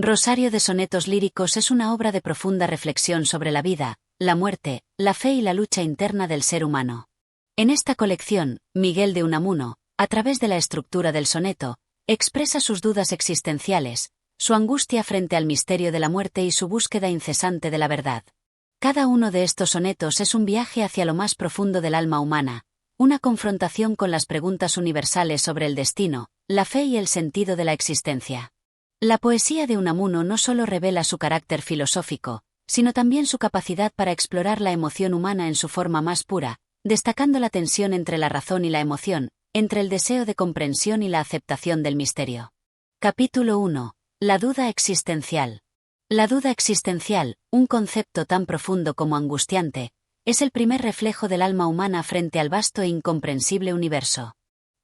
Rosario de sonetos líricos es una obra de profunda reflexión sobre la vida, la muerte, la fe y la lucha interna del ser humano. En esta colección, Miguel de Unamuno, a través de la estructura del soneto, expresa sus dudas existenciales, su angustia frente al misterio de la muerte y su búsqueda incesante de la verdad. Cada uno de estos sonetos es un viaje hacia lo más profundo del alma humana, una confrontación con las preguntas universales sobre el destino, la fe y el sentido de la existencia. La poesía de Unamuno no solo revela su carácter filosófico, sino también su capacidad para explorar la emoción humana en su forma más pura, destacando la tensión entre la razón y la emoción, entre el deseo de comprensión y la aceptación del misterio. Capítulo 1. La duda existencial. La duda existencial, un concepto tan profundo como angustiante, es el primer reflejo del alma humana frente al vasto e incomprensible universo.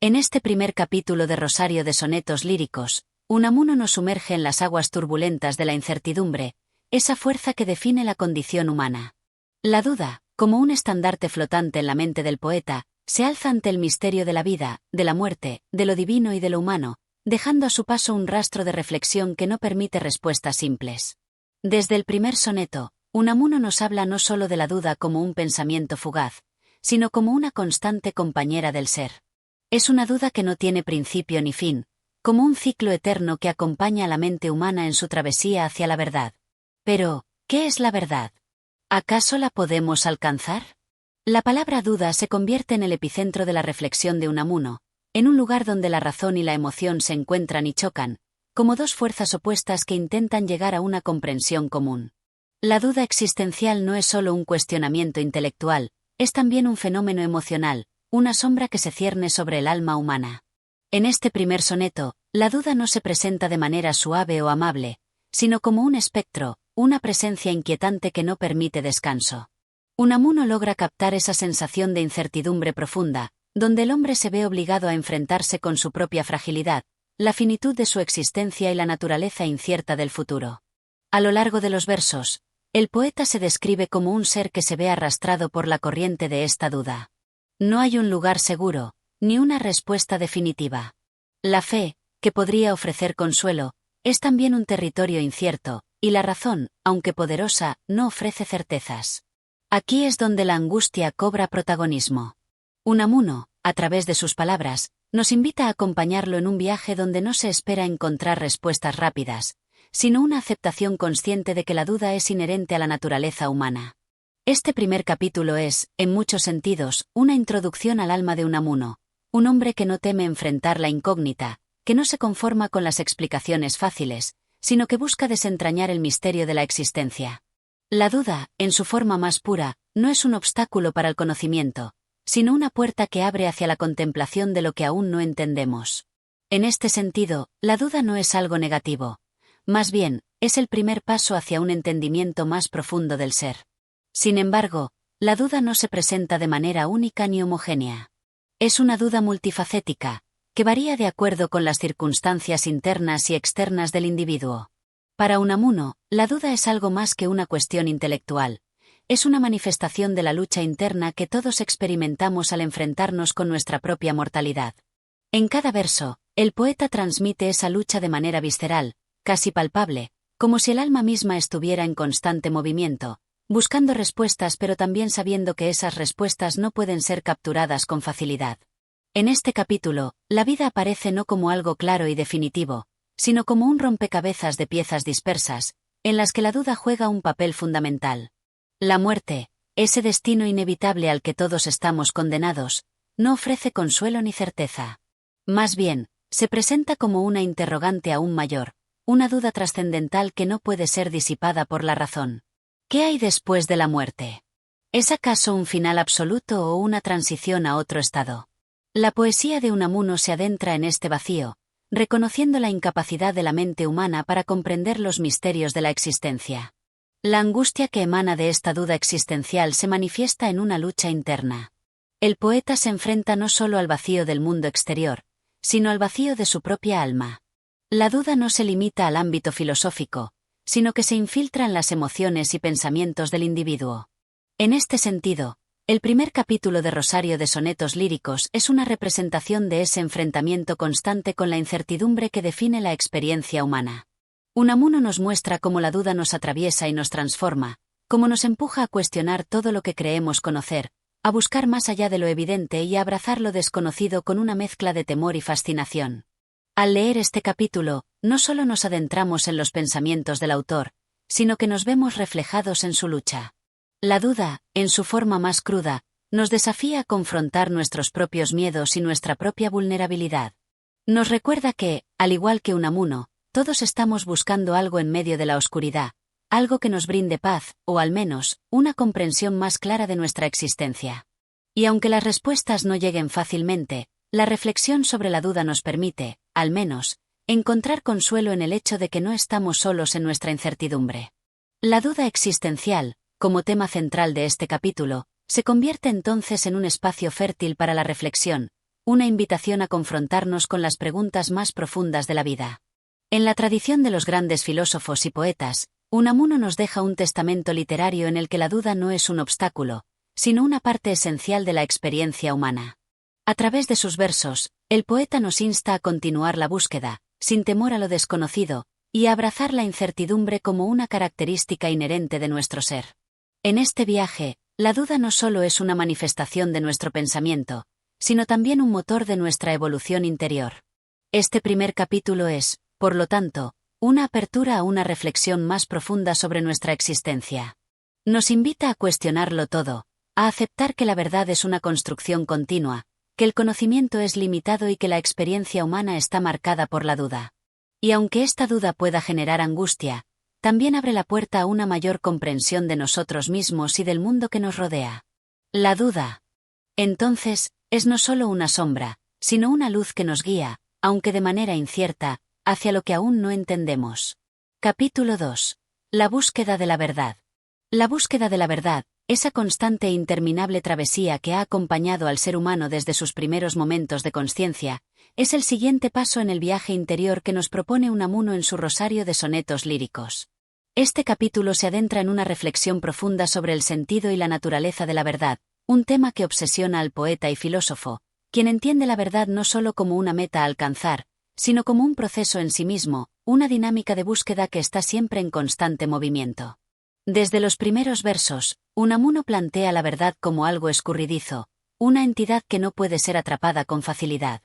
En este primer capítulo de Rosario de sonetos líricos, Unamuno nos sumerge en las aguas turbulentas de la incertidumbre, esa fuerza que define la condición humana. La duda, como un estandarte flotante en la mente del poeta, se alza ante el misterio de la vida, de la muerte, de lo divino y de lo humano, dejando a su paso un rastro de reflexión que no permite respuestas simples. Desde el primer soneto, Unamuno nos habla no solo de la duda como un pensamiento fugaz, sino como una constante compañera del ser. Es una duda que no tiene principio ni fin, como un ciclo eterno que acompaña a la mente humana en su travesía hacia la verdad. Pero, ¿qué es la verdad? ¿Acaso la podemos alcanzar? La palabra duda se convierte en el epicentro de la reflexión de Unamuno, en un lugar donde la razón y la emoción se encuentran y chocan, como dos fuerzas opuestas que intentan llegar a una comprensión común. La duda existencial no es solo un cuestionamiento intelectual, es también un fenómeno emocional, una sombra que se cierne sobre el alma humana. En este primer soneto, la duda no se presenta de manera suave o amable, sino como un espectro, una presencia inquietante que no permite descanso. Unamuno logra captar esa sensación de incertidumbre profunda, donde el hombre se ve obligado a enfrentarse con su propia fragilidad, la finitud de su existencia y la naturaleza incierta del futuro. A lo largo de los versos, el poeta se describe como un ser que se ve arrastrado por la corriente de esta duda. No hay un lugar seguro, ni una respuesta definitiva. La fe, que podría ofrecer consuelo, es también un territorio incierto, y la razón, aunque poderosa, no ofrece certezas. Aquí es donde la angustia cobra protagonismo. Unamuno, a través de sus palabras, nos invita a acompañarlo en un viaje donde no se espera encontrar respuestas rápidas, sino una aceptación consciente de que la duda es inherente a la naturaleza humana. Este primer capítulo es, en muchos sentidos, una introducción al alma de Unamuno, un hombre que no teme enfrentar la incógnita, que no se conforma con las explicaciones fáciles, sino que busca desentrañar el misterio de la existencia. La duda, en su forma más pura, no es un obstáculo para el conocimiento, sino una puerta que abre hacia la contemplación de lo que aún no entendemos. En este sentido, la duda no es algo negativo. Más bien, es el primer paso hacia un entendimiento más profundo del ser. Sin embargo, la duda no se presenta de manera única ni homogénea. Es una duda multifacética, que varía de acuerdo con las circunstancias internas y externas del individuo. Para Unamuno, la duda es algo más que una cuestión intelectual. Es una manifestación de la lucha interna que todos experimentamos al enfrentarnos con nuestra propia mortalidad. En cada verso, el poeta transmite esa lucha de manera visceral, casi palpable, como si el alma misma estuviera en constante movimiento, buscando respuestas pero también sabiendo que esas respuestas no pueden ser capturadas con facilidad. En este capítulo, la vida aparece no como algo claro y definitivo, sino como un rompecabezas de piezas dispersas, en las que la duda juega un papel fundamental. La muerte, ese destino inevitable al que todos estamos condenados, no ofrece consuelo ni certeza. Más bien, se presenta como una interrogante aún mayor, una duda trascendental que no puede ser disipada por la razón. ¿Qué hay después de la muerte? ¿Es acaso un final absoluto o una transición a otro estado? La poesía de Unamuno se adentra en este vacío, reconociendo la incapacidad de la mente humana para comprender los misterios de la existencia. La angustia que emana de esta duda existencial se manifiesta en una lucha interna. El poeta se enfrenta no solo al vacío del mundo exterior, sino al vacío de su propia alma. La duda no se limita al ámbito filosófico, sino que se infiltra en las emociones y pensamientos del individuo. En este sentido, el primer capítulo de Rosario de sonetos líricos es una representación de ese enfrentamiento constante con la incertidumbre que define la experiencia humana. Unamuno nos muestra cómo la duda nos atraviesa y nos transforma, cómo nos empuja a cuestionar todo lo que creemos conocer, a buscar más allá de lo evidente y a abrazar lo desconocido con una mezcla de temor y fascinación. Al leer este capítulo, no solo nos adentramos en los pensamientos del autor, sino que nos vemos reflejados en su lucha. La duda, en su forma más cruda, nos desafía a confrontar nuestros propios miedos y nuestra propia vulnerabilidad. Nos recuerda que, al igual que Unamuno, todos estamos buscando algo en medio de la oscuridad, algo que nos brinde paz, o al menos, una comprensión más clara de nuestra existencia. Y aunque las respuestas no lleguen fácilmente, la reflexión sobre la duda nos permite, al menos, encontrar consuelo en el hecho de que no estamos solos en nuestra incertidumbre. La duda existencial, como tema central de este capítulo, se convierte entonces en un espacio fértil para la reflexión, una invitación a confrontarnos con las preguntas más profundas de la vida. En la tradición de los grandes filósofos y poetas, Unamuno nos deja un testamento literario en el que la duda no es un obstáculo, sino una parte esencial de la experiencia humana. A través de sus versos, el poeta nos insta a continuar la búsqueda, sin temor a lo desconocido, y a abrazar la incertidumbre como una característica inherente de nuestro ser. En este viaje, la duda no solo es una manifestación de nuestro pensamiento, sino también un motor de nuestra evolución interior. Este primer capítulo es, por lo tanto, una apertura a una reflexión más profunda sobre nuestra existencia. Nos invita a cuestionarlo todo, a aceptar que la verdad es una construcción continua, que el conocimiento es limitado y que la experiencia humana está marcada por la duda. Y aunque esta duda pueda generar angustia, también abre la puerta a una mayor comprensión de nosotros mismos y del mundo que nos rodea. La duda, entonces, es no solo una sombra, sino una luz que nos guía, aunque de manera incierta, hacia lo que aún no entendemos. Capítulo 2. La búsqueda de la verdad. La búsqueda de la verdad, esa constante e interminable travesía que ha acompañado al ser humano desde sus primeros momentos de consciencia, es el siguiente paso en el viaje interior que nos propone Unamuno en su rosario de sonetos líricos. Este capítulo se adentra en una reflexión profunda sobre el sentido y la naturaleza de la verdad, un tema que obsesiona al poeta y filósofo, quien entiende la verdad no solo como una meta a alcanzar, sino como un proceso en sí mismo, una dinámica de búsqueda que está siempre en constante movimiento. Desde los primeros versos, Unamuno plantea la verdad como algo escurridizo, una entidad que no puede ser atrapada con facilidad.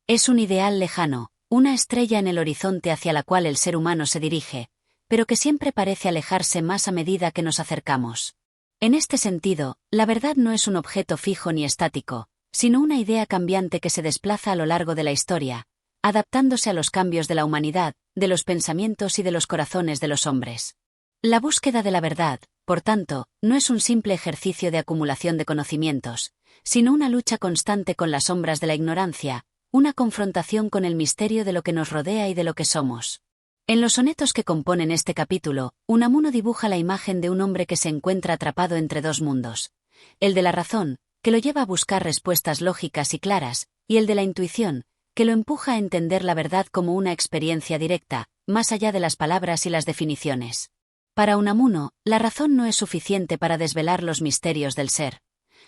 Es un ideal lejano, una estrella en el horizonte hacia la cual el ser humano se dirige, pero que siempre parece alejarse más a medida que nos acercamos. En este sentido, la verdad no es un objeto fijo ni estático, sino una idea cambiante que se desplaza a lo largo de la historia, adaptándose a los cambios de la humanidad, de los pensamientos y de los corazones de los hombres. La búsqueda de la verdad, por tanto, no es un simple ejercicio de acumulación de conocimientos, sino una lucha constante con las sombras de la ignorancia, una confrontación con el misterio de lo que nos rodea y de lo que somos. En los sonetos que componen este capítulo, Unamuno dibuja la imagen de un hombre que se encuentra atrapado entre dos mundos: el de la razón, que lo lleva a buscar respuestas lógicas y claras, y el de la intuición, que lo empuja a entender la verdad como una experiencia directa, más allá de las palabras y las definiciones. Para Unamuno, la razón no es suficiente para desvelar los misterios del ser.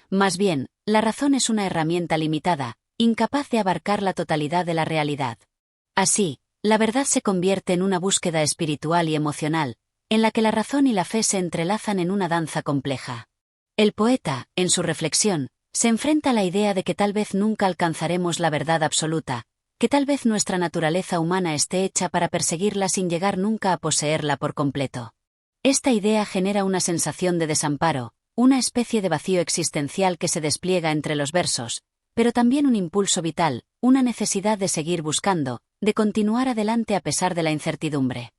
Más bien, la razón es una herramienta limitada, incapaz de abarcar la totalidad de la realidad. Así, la verdad se convierte en una búsqueda espiritual y emocional, en la que la razón y la fe se entrelazan en una danza compleja. El poeta, en su reflexión, se enfrenta a la idea de que tal vez nunca alcanzaremos la verdad absoluta, que tal vez nuestra naturaleza humana esté hecha para perseguirla sin llegar nunca a poseerla por completo. Esta idea genera una sensación de desamparo, una especie de vacío existencial que se despliega entre los versos, pero también un impulso vital, una necesidad de seguir buscando, de continuar adelante a pesar de la incertidumbre.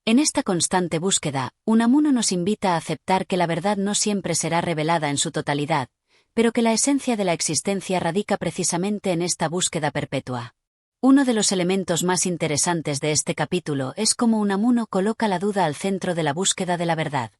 En esta constante búsqueda, Unamuno nos invita a aceptar que la verdad no siempre será revelada en su totalidad, pero que la esencia de la existencia radica precisamente en esta búsqueda perpetua. Uno de los elementos más interesantes de este capítulo es cómo Unamuno coloca la duda al centro de la búsqueda de la verdad.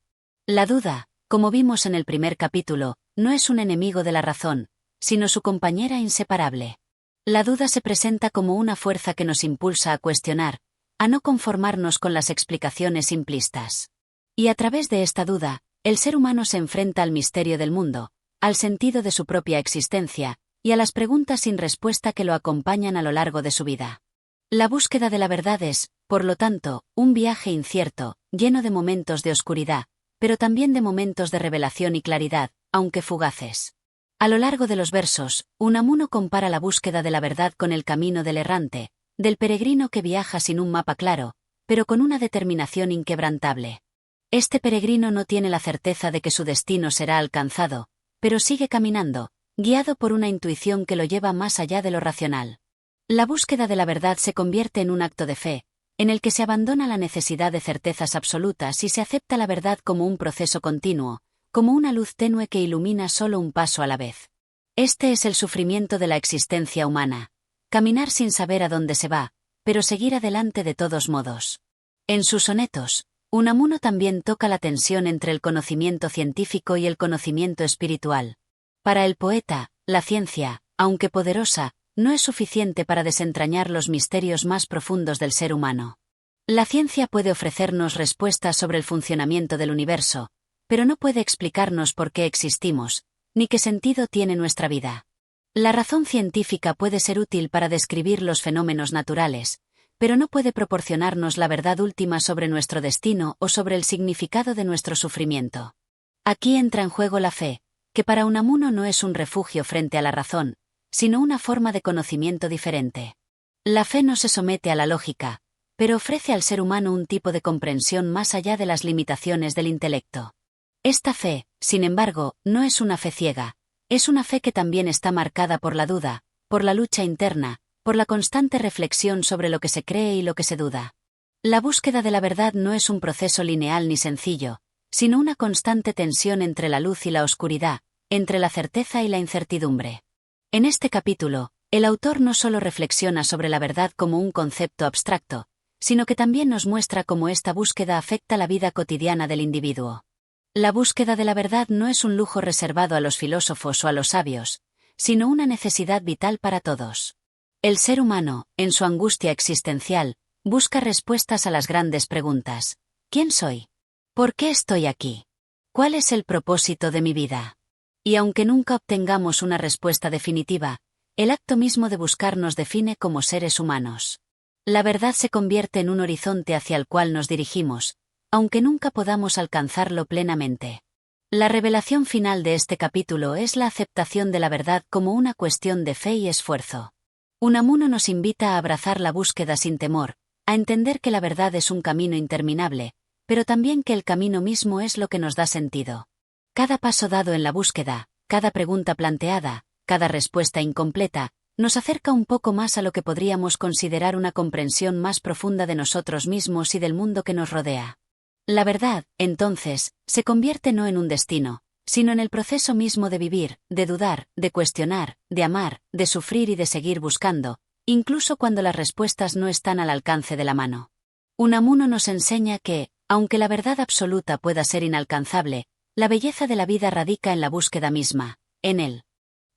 La duda, como vimos en el primer capítulo, no es un enemigo de la razón, sino su compañera inseparable. La duda se presenta como una fuerza que nos impulsa a cuestionar, a no conformarnos con las explicaciones simplistas. Y a través de esta duda, el ser humano se enfrenta al misterio del mundo, al sentido de su propia existencia, y a las preguntas sin respuesta que lo acompañan a lo largo de su vida. La búsqueda de la verdad es, por lo tanto, un viaje incierto, lleno de momentos de oscuridad, pero también de momentos de revelación y claridad, aunque fugaces. A lo largo de los versos, Unamuno compara la búsqueda de la verdad con el camino del errante, del peregrino que viaja sin un mapa claro, pero con una determinación inquebrantable. Este peregrino no tiene la certeza de que su destino será alcanzado, pero sigue caminando, guiado por una intuición que lo lleva más allá de lo racional. La búsqueda de la verdad se convierte en un acto de fe, en el que se abandona la necesidad de certezas absolutas y se acepta la verdad como un proceso continuo, como una luz tenue que ilumina solo un paso a la vez. Este es el sufrimiento de la existencia humana: caminar sin saber a dónde se va, pero seguir adelante de todos modos. En sus sonetos, Unamuno también toca la tensión entre el conocimiento científico y el conocimiento espiritual. Para el poeta, la ciencia, aunque poderosa, no es suficiente para desentrañar los misterios más profundos del ser humano. La ciencia puede ofrecernos respuestas sobre el funcionamiento del universo, pero no puede explicarnos por qué existimos, ni qué sentido tiene nuestra vida. La razón científica puede ser útil para describir los fenómenos naturales, pero no puede proporcionarnos la verdad última sobre nuestro destino o sobre el significado de nuestro sufrimiento. Aquí entra en juego la fe, que para Unamuno no es un refugio frente a la razón, sino una forma de conocimiento diferente. La fe no se somete a la lógica, pero ofrece al ser humano un tipo de comprensión más allá de las limitaciones del intelecto. Esta fe, sin embargo, no es una fe ciega, es una fe que también está marcada por la duda, por la lucha interna, por la constante reflexión sobre lo que se cree y lo que se duda. La búsqueda de la verdad no es un proceso lineal ni sencillo, sino una constante tensión entre la luz y la oscuridad, entre la certeza y la incertidumbre. En este capítulo, el autor no solo reflexiona sobre la verdad como un concepto abstracto, sino que también nos muestra cómo esta búsqueda afecta la vida cotidiana del individuo. La búsqueda de la verdad no es un lujo reservado a los filósofos o a los sabios, sino una necesidad vital para todos. El ser humano, en su angustia existencial, busca respuestas a las grandes preguntas: ¿quién soy? ¿Por qué estoy aquí? ¿Cuál es el propósito de mi vida? Y aunque nunca obtengamos una respuesta definitiva, el acto mismo de buscar nos define como seres humanos. La verdad se convierte en un horizonte hacia el cual nos dirigimos, aunque nunca podamos alcanzarlo plenamente. La revelación final de este capítulo es la aceptación de la verdad como una cuestión de fe y esfuerzo. Unamuno nos invita a abrazar la búsqueda sin temor, a entender que la verdad es un camino interminable, pero también que el camino mismo es lo que nos da sentido. Cada paso dado en la búsqueda, cada pregunta planteada, cada respuesta incompleta, nos acerca un poco más a lo que podríamos considerar una comprensión más profunda de nosotros mismos y del mundo que nos rodea. La verdad, entonces, se convierte no en un destino, sino en el proceso mismo de vivir, de dudar, de cuestionar, de amar, de sufrir y de seguir buscando, incluso cuando las respuestas no están al alcance de la mano. Unamuno nos enseña que, aunque la verdad absoluta pueda ser inalcanzable, la belleza de la vida radica en la búsqueda misma, en el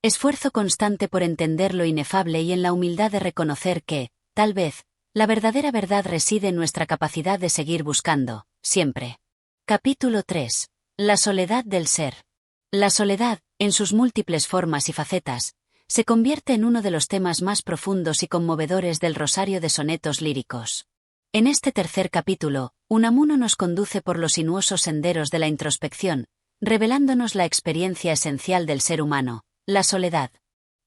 esfuerzo constante por entender lo inefable y en la humildad de reconocer que, tal vez, la verdadera verdad reside en nuestra capacidad de seguir buscando, siempre. Capítulo 3. La soledad del ser. La soledad, en sus múltiples formas y facetas, se convierte en uno de los temas más profundos y conmovedores del rosario de sonetos líricos. En este tercer capítulo, Unamuno nos conduce por los sinuosos senderos de la introspección, revelándonos la experiencia esencial del ser humano, la soledad.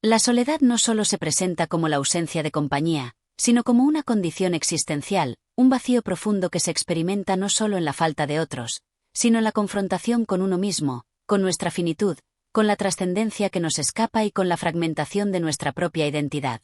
La soledad no solo se presenta como la ausencia de compañía, sino como una condición existencial, un vacío profundo que se experimenta no solo en la falta de otros, sino en la confrontación con uno mismo, con nuestra finitud, con la trascendencia que nos escapa y con la fragmentación de nuestra propia identidad.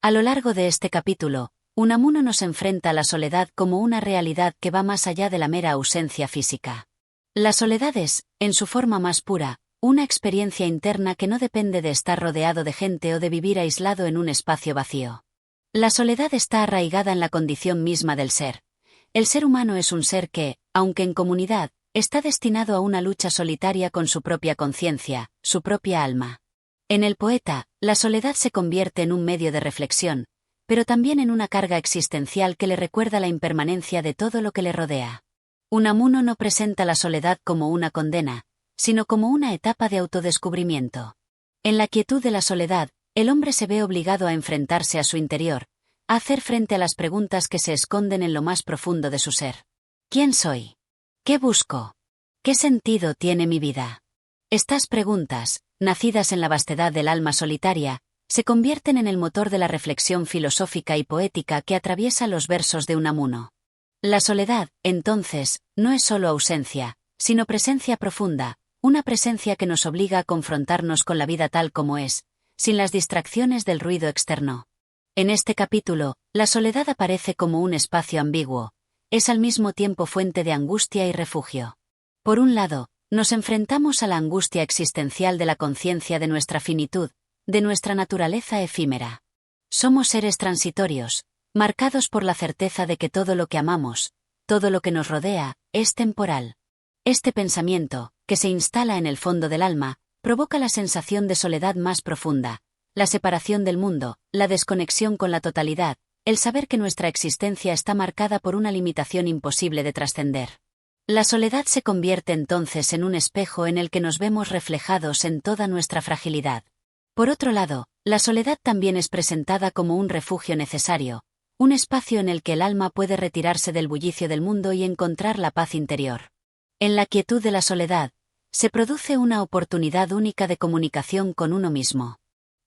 A lo largo de este capítulo, Unamuno nos enfrenta a la soledad como una realidad que va más allá de la mera ausencia física. La soledad es, en su forma más pura, una experiencia interna que no depende de estar rodeado de gente o de vivir aislado en un espacio vacío. La soledad está arraigada en la condición misma del ser. El ser humano es un ser que, aunque en comunidad, está destinado a una lucha solitaria con su propia conciencia, su propia alma. En el poeta, la soledad se convierte en un medio de reflexión, pero también en una carga existencial que le recuerda la impermanencia de todo lo que le rodea. Unamuno no presenta la soledad como una condena, sino como una etapa de autodescubrimiento. En la quietud de la soledad, el hombre se ve obligado a enfrentarse a su interior, a hacer frente a las preguntas que se esconden en lo más profundo de su ser. ¿Quién soy? ¿Qué busco? ¿Qué sentido tiene mi vida? Estas preguntas, nacidas en la vastedad del alma solitaria, se convierten en el motor de la reflexión filosófica y poética que atraviesa los versos de Unamuno. La soledad, entonces, no es solo ausencia, sino presencia profunda, una presencia que nos obliga a confrontarnos con la vida tal como es, sin las distracciones del ruido externo. En este capítulo, la soledad aparece como un espacio ambiguo, es al mismo tiempo fuente de angustia y refugio. Por un lado, nos enfrentamos a la angustia existencial de la conciencia de nuestra finitud, de nuestra naturaleza efímera. Somos seres transitorios, marcados por la certeza de que todo lo que amamos, todo lo que nos rodea, es temporal. Este pensamiento, que se instala en el fondo del alma, provoca la sensación de soledad más profunda, la separación del mundo, la desconexión con la totalidad, el saber que nuestra existencia está marcada por una limitación imposible de trascender. La soledad se convierte entonces en un espejo en el que nos vemos reflejados en toda nuestra fragilidad. Por otro lado, la soledad también es presentada como un refugio necesario, un espacio en el que el alma puede retirarse del bullicio del mundo y encontrar la paz interior. En la quietud de la soledad, se produce una oportunidad única de comunicación con uno mismo.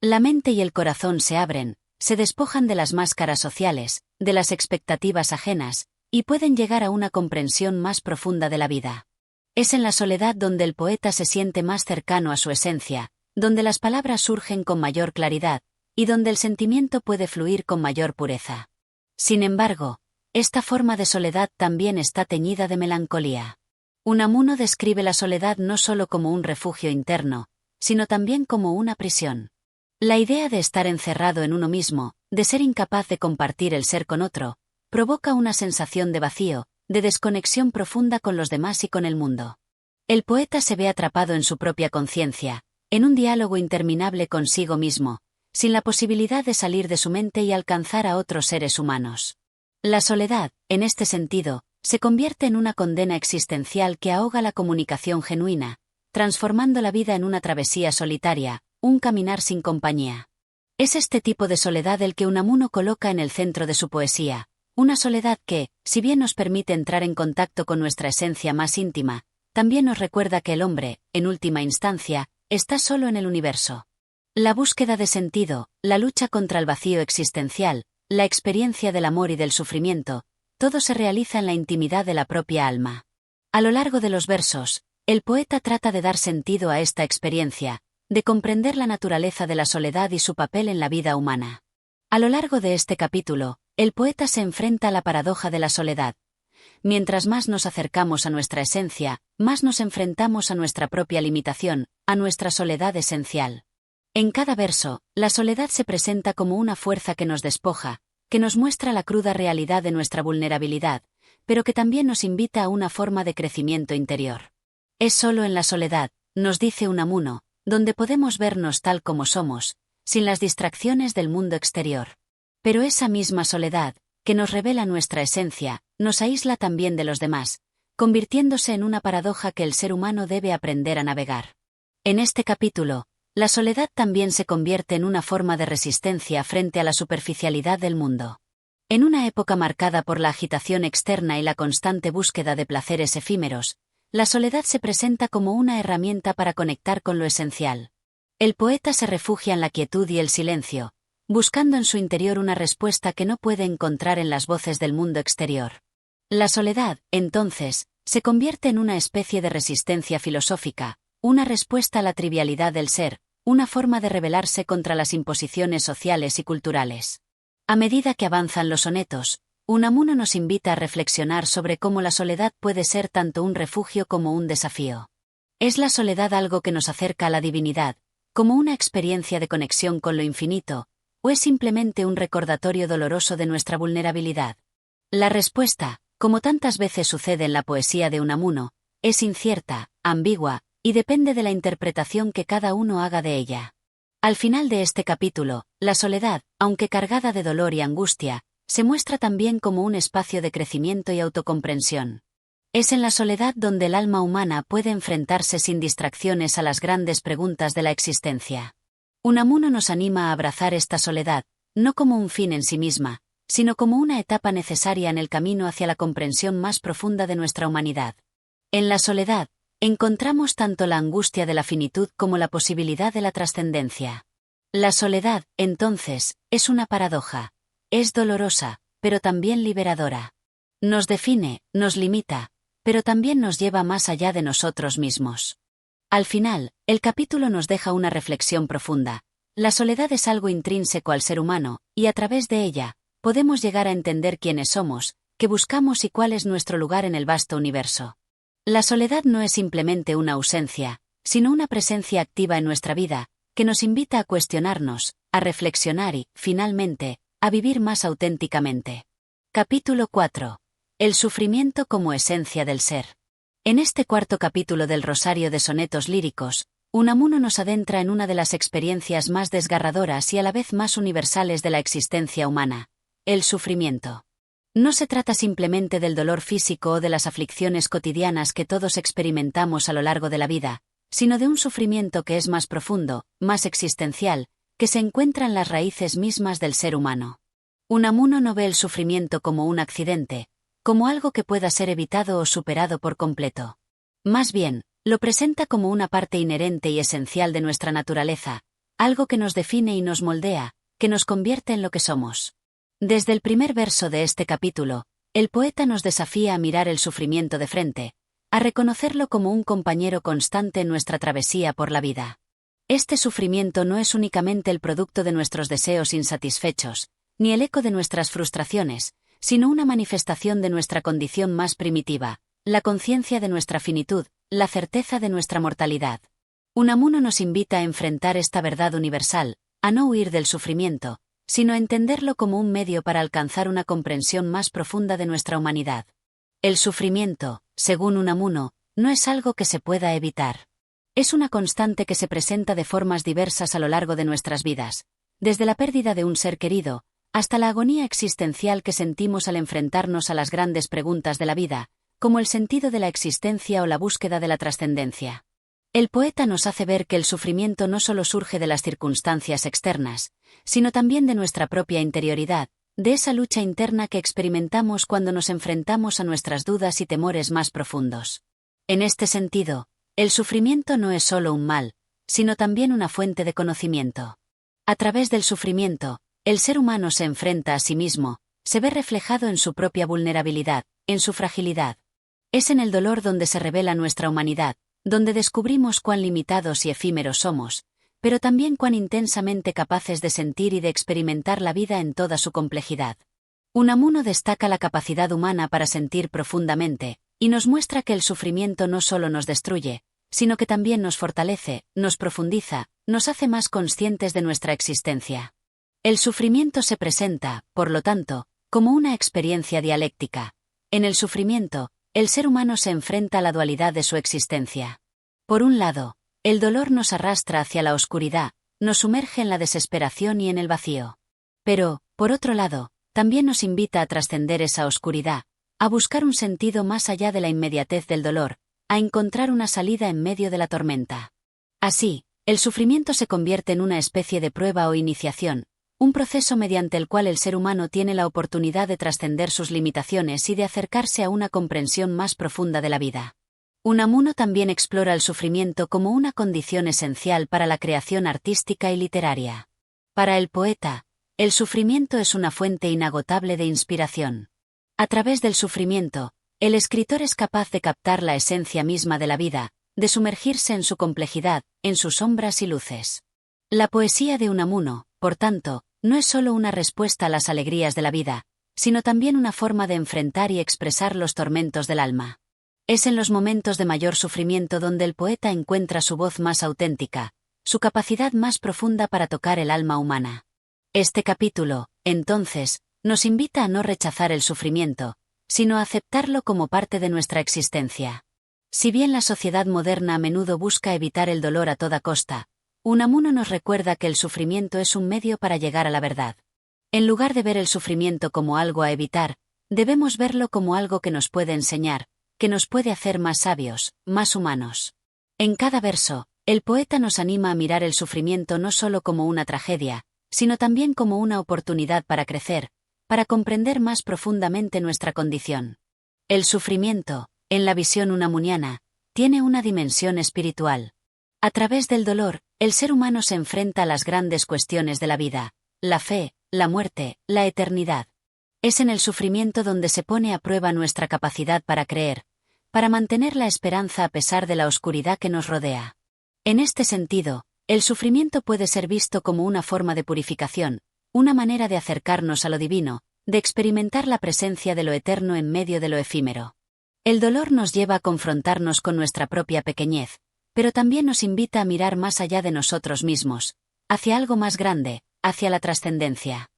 La mente y el corazón se abren, se despojan de las máscaras sociales, de las expectativas ajenas, y pueden llegar a una comprensión más profunda de la vida. Es en la soledad donde el poeta se siente más cercano a su esencia, donde las palabras surgen con mayor claridad, y donde el sentimiento puede fluir con mayor pureza. Sin embargo, esta forma de soledad también está teñida de melancolía. Unamuno describe la soledad no solo como un refugio interno, sino también como una prisión. La idea de estar encerrado en uno mismo, de ser incapaz de compartir el ser con otro, provoca una sensación de vacío, de desconexión profunda con los demás y con el mundo. El poeta se ve atrapado en su propia conciencia, en un diálogo interminable consigo mismo, sin la posibilidad de salir de su mente y alcanzar a otros seres humanos. La soledad, en este sentido, se convierte en una condena existencial que ahoga la comunicación genuina, transformando la vida en una travesía solitaria, un caminar sin compañía. Es este tipo de soledad el que Unamuno coloca en el centro de su poesía, una soledad que, si bien nos permite entrar en contacto con nuestra esencia más íntima, también nos recuerda que el hombre, en última instancia, está solo en el universo. La búsqueda de sentido, la lucha contra el vacío existencial, la experiencia del amor y del sufrimiento, todo se realiza en la intimidad de la propia alma. A lo largo de los versos, el poeta trata de dar sentido a esta experiencia, de comprender la naturaleza de la soledad y su papel en la vida humana. A lo largo de este capítulo, el poeta se enfrenta a la paradoja de la soledad. Mientras más nos acercamos a nuestra esencia, más nos enfrentamos a nuestra propia limitación, a nuestra soledad esencial. En cada verso, la soledad se presenta como una fuerza que nos despoja, que nos muestra la cruda realidad de nuestra vulnerabilidad, pero que también nos invita a una forma de crecimiento interior. Es solo en la soledad, nos dice Unamuno, donde podemos vernos tal como somos, sin las distracciones del mundo exterior. Pero esa misma soledad, que nos revela nuestra esencia, nos aísla también de los demás, convirtiéndose en una paradoja que el ser humano debe aprender a navegar. En este capítulo, la soledad también se convierte en una forma de resistencia frente a la superficialidad del mundo. En una época marcada por la agitación externa y la constante búsqueda de placeres efímeros, la soledad se presenta como una herramienta para conectar con lo esencial. El poeta se refugia en la quietud y el silencio, buscando en su interior una respuesta que no puede encontrar en las voces del mundo exterior. La soledad, entonces, se convierte en una especie de resistencia filosófica, una respuesta a la trivialidad del ser, una forma de rebelarse contra las imposiciones sociales y culturales. A medida que avanzan los sonetos, Unamuno nos invita a reflexionar sobre cómo la soledad puede ser tanto un refugio como un desafío. ¿Es la soledad algo que nos acerca a la divinidad, como una experiencia de conexión con lo infinito, o es simplemente un recordatorio doloroso de nuestra vulnerabilidad? La respuesta, como tantas veces sucede en la poesía de Unamuno, es incierta, ambigua, y depende de la interpretación que cada uno haga de ella. Al final de este capítulo, la soledad, aunque cargada de dolor y angustia, se muestra también como un espacio de crecimiento y autocomprensión. Es en la soledad donde el alma humana puede enfrentarse sin distracciones a las grandes preguntas de la existencia. Unamuno nos anima a abrazar esta soledad, no como un fin en sí misma, sino como una etapa necesaria en el camino hacia la comprensión más profunda de nuestra humanidad. En la soledad, encontramos tanto la angustia de la finitud como la posibilidad de la trascendencia. La soledad, entonces, es una paradoja. Es dolorosa, pero también liberadora. Nos define, nos limita, pero también nos lleva más allá de nosotros mismos. Al final, el capítulo nos deja una reflexión profunda. La soledad es algo intrínseco al ser humano, y a través de ella, podemos llegar a entender quiénes somos, qué buscamos y cuál es nuestro lugar en el vasto universo. La soledad no es simplemente una ausencia, sino una presencia activa en nuestra vida, que nos invita a cuestionarnos, a reflexionar y, finalmente, a vivir más auténticamente. Capítulo 4. El sufrimiento como esencia del ser. En este cuarto capítulo del Rosario de Sonetos Líricos, Unamuno nos adentra en una de las experiencias más desgarradoras y a la vez más universales de la existencia humana: el sufrimiento. No se trata simplemente del dolor físico o de las aflicciones cotidianas que todos experimentamos a lo largo de la vida, sino de un sufrimiento que es más profundo, más existencial, que se encuentra en las raíces mismas del ser humano. Unamuno no ve el sufrimiento como un accidente, como algo que pueda ser evitado o superado por completo. Más bien, lo presenta como una parte inherente y esencial de nuestra naturaleza, algo que nos define y nos moldea, que nos convierte en lo que somos. Desde el primer verso de este capítulo, el poeta nos desafía a mirar el sufrimiento de frente, a reconocerlo como un compañero constante en nuestra travesía por la vida. Este sufrimiento no es únicamente el producto de nuestros deseos insatisfechos, ni el eco de nuestras frustraciones, sino una manifestación de nuestra condición más primitiva, la conciencia de nuestra finitud, la certeza de nuestra mortalidad. Unamuno nos invita a enfrentar esta verdad universal, a no huir del sufrimiento, sino a entenderlo como un medio para alcanzar una comprensión más profunda de nuestra humanidad. El sufrimiento, según Unamuno, no es algo que se pueda evitar. Es una constante que se presenta de formas diversas a lo largo de nuestras vidas, desde la pérdida de un ser querido, hasta la agonía existencial que sentimos al enfrentarnos a las grandes preguntas de la vida, como el sentido de la existencia o la búsqueda de la trascendencia. El poeta nos hace ver que el sufrimiento no solo surge de las circunstancias externas, sino también de nuestra propia interioridad, de esa lucha interna que experimentamos cuando nos enfrentamos a nuestras dudas y temores más profundos. En este sentido, el sufrimiento no es solo un mal, sino también una fuente de conocimiento. A través del sufrimiento, el ser humano se enfrenta a sí mismo, se ve reflejado en su propia vulnerabilidad, en su fragilidad. Es en el dolor donde se revela nuestra humanidad, donde descubrimos cuán limitados y efímeros somos, pero también cuán intensamente capaces de sentir y de experimentar la vida en toda su complejidad. Unamuno destaca la capacidad humana para sentir profundamente, y nos muestra que el sufrimiento no solo nos destruye, sino que también nos fortalece, nos profundiza, nos hace más conscientes de nuestra existencia. El sufrimiento se presenta, por lo tanto, como una experiencia dialéctica. En el sufrimiento, el ser humano se enfrenta a la dualidad de su existencia. Por un lado, el dolor nos arrastra hacia la oscuridad, nos sumerge en la desesperación y en el vacío. Pero, por otro lado, también nos invita a trascender esa oscuridad, a buscar un sentido más allá de la inmediatez del dolor, a encontrar una salida en medio de la tormenta. Así, el sufrimiento se convierte en una especie de prueba o iniciación, un proceso mediante el cual el ser humano tiene la oportunidad de trascender sus limitaciones y de acercarse a una comprensión más profunda de la vida. Unamuno también explora el sufrimiento como una condición esencial para la creación artística y literaria. Para el poeta, el sufrimiento es una fuente inagotable de inspiración. A través del sufrimiento, el escritor es capaz de captar la esencia misma de la vida, de sumergirse en su complejidad, en sus sombras y luces. La poesía de Unamuno, por tanto, no es solo una respuesta a las alegrías de la vida, sino también una forma de enfrentar y expresar los tormentos del alma. Es en los momentos de mayor sufrimiento donde el poeta encuentra su voz más auténtica, su capacidad más profunda para tocar el alma humana. Este capítulo, entonces, nos invita a no rechazar el sufrimiento, sino a aceptarlo como parte de nuestra existencia. Si bien la sociedad moderna a menudo busca evitar el dolor a toda costa, Unamuno nos recuerda que el sufrimiento es un medio para llegar a la verdad. En lugar de ver el sufrimiento como algo a evitar, debemos verlo como algo que nos puede enseñar, que nos puede hacer más sabios, más humanos. En cada verso, el poeta nos anima a mirar el sufrimiento no solo como una tragedia, sino también como una oportunidad para crecer, para comprender más profundamente nuestra condición. El sufrimiento, en la visión unamuniana, tiene una dimensión espiritual. A través del dolor, el ser humano se enfrenta a las grandes cuestiones de la vida, la fe, la muerte, la eternidad. Es en el sufrimiento donde se pone a prueba nuestra capacidad para creer, para mantener la esperanza a pesar de la oscuridad que nos rodea. En este sentido, el sufrimiento puede ser visto como una forma de purificación, una manera de acercarnos a lo divino, de experimentar la presencia de lo eterno en medio de lo efímero. El dolor nos lleva a confrontarnos con nuestra propia pequeñez, pero también nos invita a mirar más allá de nosotros mismos, hacia algo más grande, hacia la trascendencia.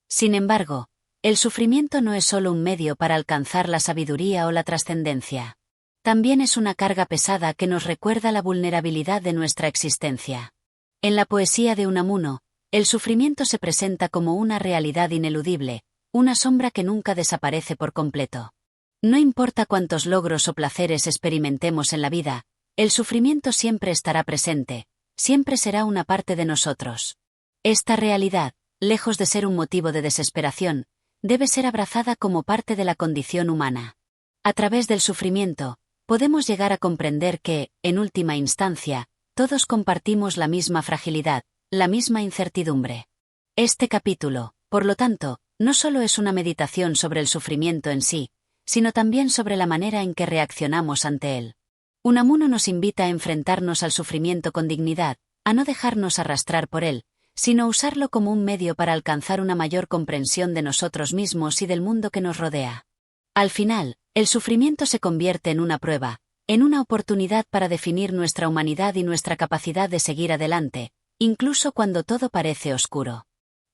Sin embargo, el sufrimiento no es solo un medio para alcanzar la sabiduría o la trascendencia. También es una carga pesada que nos recuerda la vulnerabilidad de nuestra existencia. En la poesía de Unamuno, el sufrimiento se presenta como una realidad ineludible, una sombra que nunca desaparece por completo. No importa cuántos logros o placeres experimentemos en la vida, el sufrimiento siempre estará presente, siempre será una parte de nosotros. Esta realidad, lejos de ser un motivo de desesperación, debe ser abrazada como parte de la condición humana. A través del sufrimiento, podemos llegar a comprender que, en última instancia, todos compartimos la misma fragilidad, la misma incertidumbre. Este capítulo, por lo tanto, no solo es una meditación sobre el sufrimiento en sí, sino también sobre la manera en que reaccionamos ante él. Unamuno nos invita a enfrentarnos al sufrimiento con dignidad, a no dejarnos arrastrar por él, sino usarlo como un medio para alcanzar una mayor comprensión de nosotros mismos y del mundo que nos rodea. Al final, el sufrimiento se convierte en una prueba, en una oportunidad para definir nuestra humanidad y nuestra capacidad de seguir adelante, incluso cuando todo parece oscuro.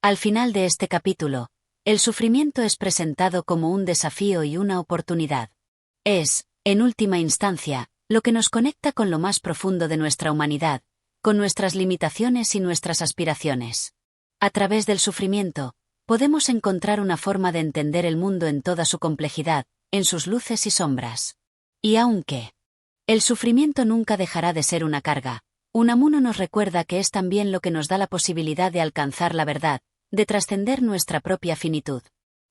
Al final de este capítulo, el sufrimiento es presentado como un desafío y una oportunidad. Es, en última instancia, lo que nos conecta con lo más profundo de nuestra humanidad, con nuestras limitaciones y nuestras aspiraciones. A través del sufrimiento, podemos encontrar una forma de entender el mundo en toda su complejidad, en sus luces y sombras. Y aunque el sufrimiento nunca dejará de ser una carga, Unamuno nos recuerda que es también lo que nos da la posibilidad de alcanzar la verdad, de trascender nuestra propia finitud.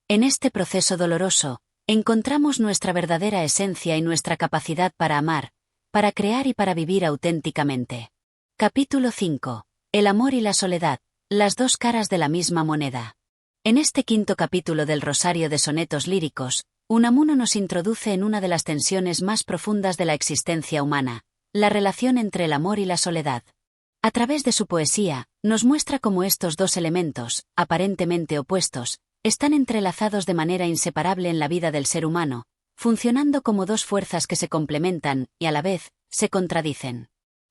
En este proceso doloroso, encontramos nuestra verdadera esencia y nuestra capacidad para amar, para crear y para vivir auténticamente. Capítulo 5. El amor y la soledad, las dos caras de la misma moneda. En este quinto capítulo del Rosario de Sonetos Líricos, Unamuno nos introduce en una de las tensiones más profundas de la existencia humana, la relación entre el amor y la soledad. A través de su poesía, nos muestra cómo estos dos elementos, aparentemente opuestos, están entrelazados de manera inseparable en la vida del ser humano, funcionando como dos fuerzas que se complementan y, a la vez, se contradicen.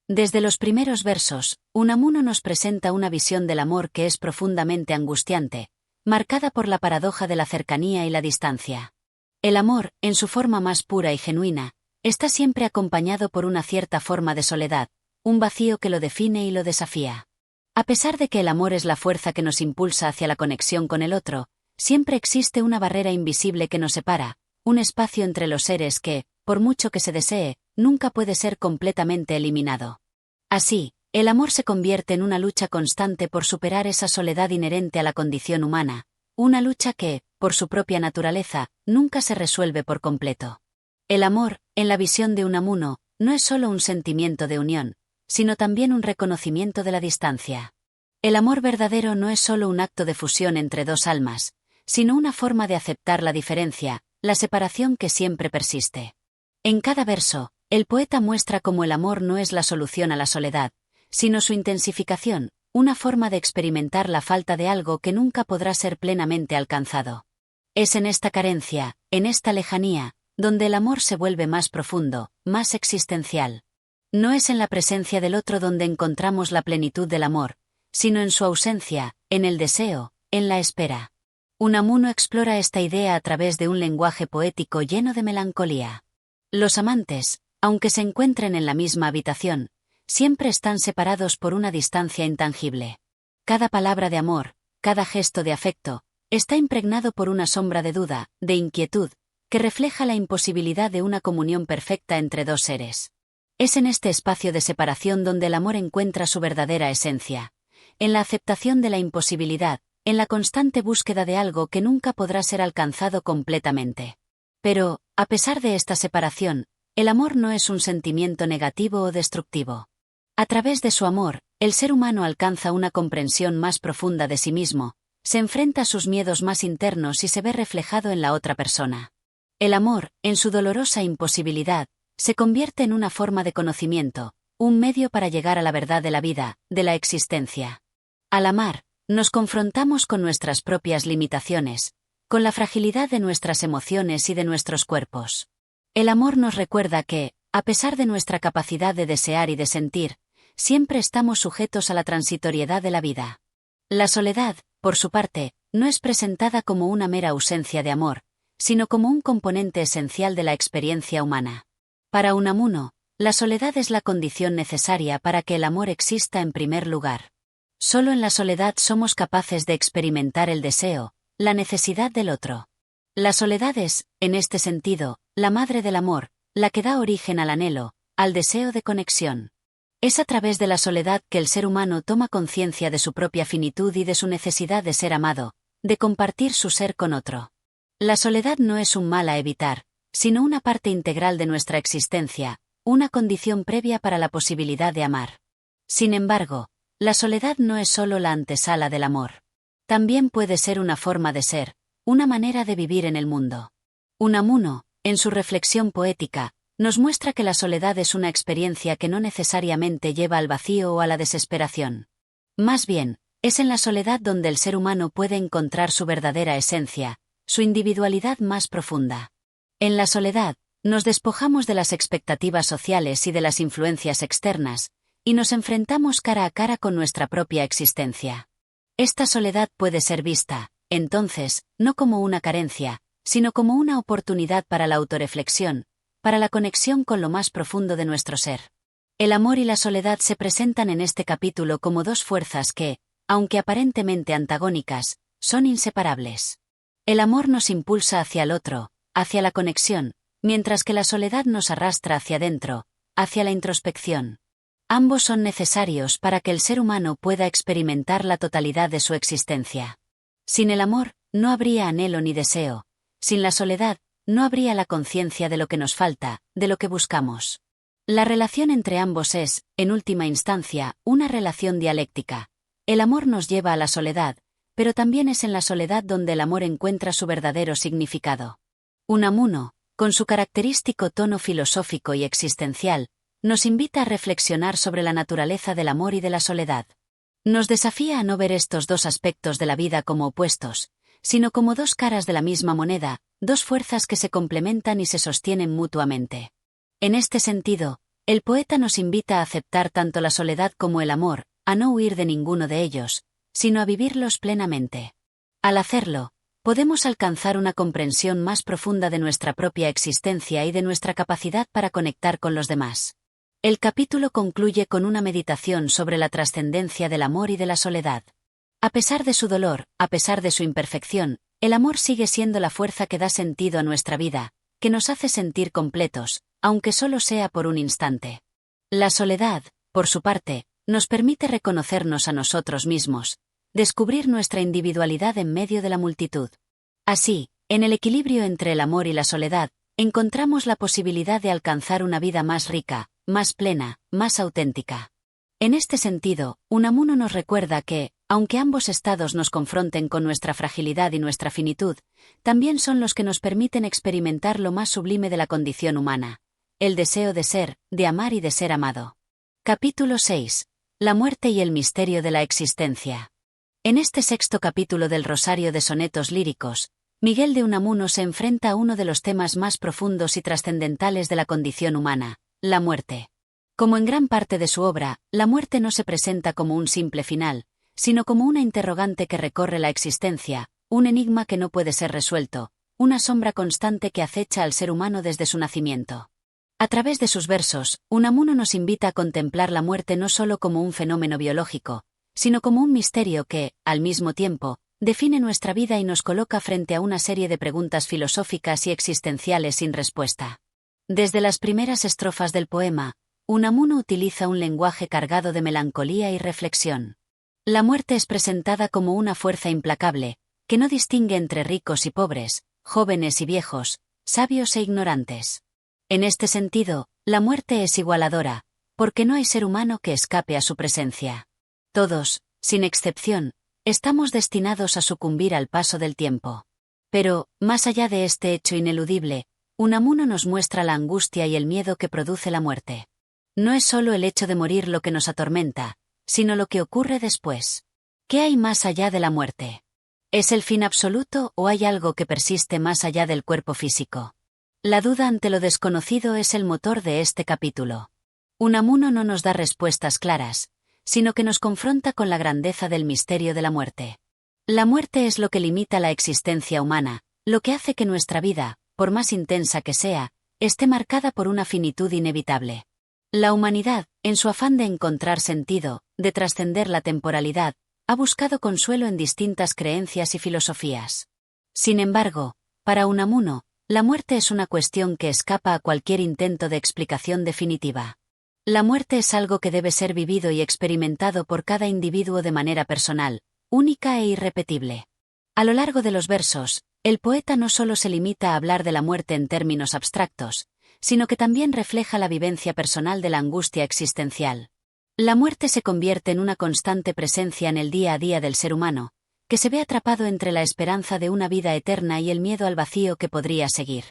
Desde los primeros versos, Unamuno nos presenta una visión del amor que es profundamente angustiante, marcada por la paradoja de la cercanía y la distancia. El amor, en su forma más pura y genuina, está siempre acompañado por una cierta forma de soledad, un vacío que lo define y lo desafía. A pesar de que el amor es la fuerza que nos impulsa hacia la conexión con el otro, siempre existe una barrera invisible que nos separa, un espacio entre los seres que, por mucho que se desee, nunca puede ser completamente eliminado. Así, el amor se convierte en una lucha constante por superar esa soledad inherente a la condición humana, una lucha que, por su propia naturaleza, nunca se resuelve por completo. El amor, en la visión de Unamuno, no es solo un sentimiento de unión, sino también un reconocimiento de la distancia. El amor verdadero no es solo un acto de fusión entre dos almas, sino una forma de aceptar la diferencia, la separación que siempre persiste. En cada verso, el poeta muestra cómo el amor no es la solución a la soledad, sino su intensificación, una forma de experimentar la falta de algo que nunca podrá ser plenamente alcanzado. Es en esta carencia, en esta lejanía, donde el amor se vuelve más profundo, más existencial. No es en la presencia del otro donde encontramos la plenitud del amor, sino en su ausencia, en el deseo, en la espera. Unamuno explora esta idea a través de un lenguaje poético lleno de melancolía. Los amantes, aunque se encuentren en la misma habitación, siempre están separados por una distancia intangible. Cada palabra de amor, cada gesto de afecto, está impregnado por una sombra de duda, de inquietud, que refleja la imposibilidad de una comunión perfecta entre dos seres. Es en este espacio de separación donde el amor encuentra su verdadera esencia, en la aceptación de la imposibilidad, en la constante búsqueda de algo que nunca podrá ser alcanzado completamente. Pero, a pesar de esta separación, el amor no es un sentimiento negativo o destructivo. A través de su amor, el ser humano alcanza una comprensión más profunda de sí mismo, se enfrenta a sus miedos más internos y se ve reflejado en la otra persona. El amor, en su dolorosa imposibilidad, se convierte en una forma de conocimiento, un medio para llegar a la verdad de la vida, de la existencia. Al amar, nos confrontamos con nuestras propias limitaciones, con la fragilidad de nuestras emociones y de nuestros cuerpos. El amor nos recuerda que, a pesar de nuestra capacidad de desear y de sentir, siempre estamos sujetos a la transitoriedad de la vida. La soledad, por su parte, no es presentada como una mera ausencia de amor, sino como un componente esencial de la experiencia humana. Para Unamuno, la soledad es la condición necesaria para que el amor exista en primer lugar. Solo en la soledad somos capaces de experimentar el deseo, la necesidad del otro. La soledad es, en este sentido, la madre del amor, la que da origen al anhelo, al deseo de conexión. Es a través de la soledad que el ser humano toma conciencia de su propia finitud y de su necesidad de ser amado, de compartir su ser con otro. La soledad no es un mal a evitar, sino una parte integral de nuestra existencia, una condición previa para la posibilidad de amar. Sin embargo, la soledad no es solo la antesala del amor. También puede ser una forma de ser, una manera de vivir en el mundo. Unamuno, en su reflexión poética, nos muestra que la soledad es una experiencia que no necesariamente lleva al vacío o a la desesperación. Más bien, es en la soledad donde el ser humano puede encontrar su verdadera esencia, su individualidad más profunda. En la soledad, nos despojamos de las expectativas sociales y de las influencias externas, y nos enfrentamos cara a cara con nuestra propia existencia. Esta soledad puede ser vista, entonces, no como una carencia, sino como una oportunidad para la autorreflexión, para la conexión con lo más profundo de nuestro ser. El amor y la soledad se presentan en este capítulo como dos fuerzas que, aunque aparentemente antagónicas, son inseparables. El amor nos impulsa hacia el otro, hacia la conexión, mientras que la soledad nos arrastra hacia adentro, hacia la introspección. Ambos son necesarios para que el ser humano pueda experimentar la totalidad de su existencia. Sin el amor, no habría anhelo ni deseo. Sin la soledad, no habría la conciencia de lo que nos falta, de lo que buscamos. La relación entre ambos es, en última instancia, una relación dialéctica. El amor nos lleva a la soledad, pero también es en la soledad donde el amor encuentra su verdadero significado. Unamuno, con su característico tono filosófico y existencial, nos invita a reflexionar sobre la naturaleza del amor y de la soledad. Nos desafía a no ver estos dos aspectos de la vida como opuestos, sino como dos caras de la misma moneda, dos fuerzas que se complementan y se sostienen mutuamente. En este sentido, el poeta nos invita a aceptar tanto la soledad como el amor, a no huir de ninguno de ellos, sino a vivirlos plenamente. Al hacerlo, podemos alcanzar una comprensión más profunda de nuestra propia existencia y de nuestra capacidad para conectar con los demás. El capítulo concluye con una meditación sobre la trascendencia del amor y de la soledad. A pesar de su dolor, a pesar de su imperfección, el amor sigue siendo la fuerza que da sentido a nuestra vida, que nos hace sentir completos, aunque solo sea por un instante. La soledad, por su parte, nos permite reconocernos a nosotros mismos, descubrir nuestra individualidad en medio de la multitud. Así, en el equilibrio entre el amor y la soledad, encontramos la posibilidad de alcanzar una vida más rica, más plena, más auténtica. En este sentido, Unamuno nos recuerda que, aunque ambos estados nos confronten con nuestra fragilidad y nuestra finitud, también son los que nos permiten experimentar lo más sublime de la condición humana, el deseo de ser, de amar y de ser amado. Capítulo 6. La muerte y el misterio de la existencia. En este sexto capítulo del Rosario de Sonetos Líricos, Miguel de Unamuno se enfrenta a uno de los temas más profundos y trascendentales de la condición humana, la muerte. Como en gran parte de su obra, la muerte no se presenta como un simple final, sino como una interrogante que recorre la existencia, un enigma que no puede ser resuelto, una sombra constante que acecha al ser humano desde su nacimiento. A través de sus versos, Unamuno nos invita a contemplar la muerte no solo como un fenómeno biológico, sino como un misterio que, al mismo tiempo, define nuestra vida y nos coloca frente a una serie de preguntas filosóficas y existenciales sin respuesta. Desde las primeras estrofas del poema, Unamuno utiliza un lenguaje cargado de melancolía y reflexión. La muerte es presentada como una fuerza implacable, que no distingue entre ricos y pobres, jóvenes y viejos, sabios e ignorantes. En este sentido, la muerte es igualadora, porque no hay ser humano que escape a su presencia. Todos, sin excepción, estamos destinados a sucumbir al paso del tiempo. Pero, más allá de este hecho ineludible, Unamuno nos muestra la angustia y el miedo que produce la muerte. No es solo el hecho de morir lo que nos atormenta, sino lo que ocurre después. ¿Qué hay más allá de la muerte? ¿Es el fin absoluto o hay algo que persiste más allá del cuerpo físico? La duda ante lo desconocido es el motor de este capítulo. Unamuno no nos da respuestas claras, sino que nos confronta con la grandeza del misterio de la muerte. La muerte es lo que limita la existencia humana, lo que hace que nuestra vida, por más intensa que sea, esté marcada por una finitud inevitable. La humanidad, en su afán de encontrar sentido, de trascender la temporalidad, ha buscado consuelo en distintas creencias y filosofías. Sin embargo, para Unamuno, la muerte es una cuestión que escapa a cualquier intento de explicación definitiva. La muerte es algo que debe ser vivido y experimentado por cada individuo de manera personal, única e irrepetible. A lo largo de los versos, el poeta no solo se limita a hablar de la muerte en términos abstractos, sino que también refleja la vivencia personal de la angustia existencial. La muerte se convierte en una constante presencia en el día a día del ser humano, que se ve atrapado entre la esperanza de una vida eterna y el miedo al vacío que podría seguir.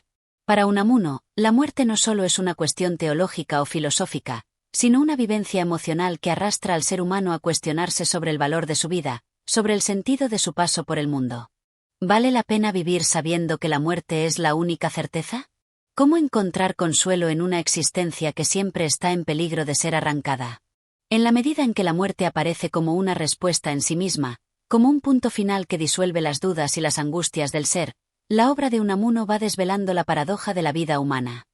Para Unamuno, la muerte no solo es una cuestión teológica o filosófica, sino una vivencia emocional que arrastra al ser humano a cuestionarse sobre el valor de su vida, sobre el sentido de su paso por el mundo. ¿Vale la pena vivir sabiendo que la muerte es la única certeza? ¿Cómo encontrar consuelo en una existencia que siempre está en peligro de ser arrancada? En la medida en que la muerte aparece como una respuesta en sí misma, como un punto final que disuelve las dudas y las angustias del ser, la obra de Unamuno va desvelando la paradoja de la vida humana.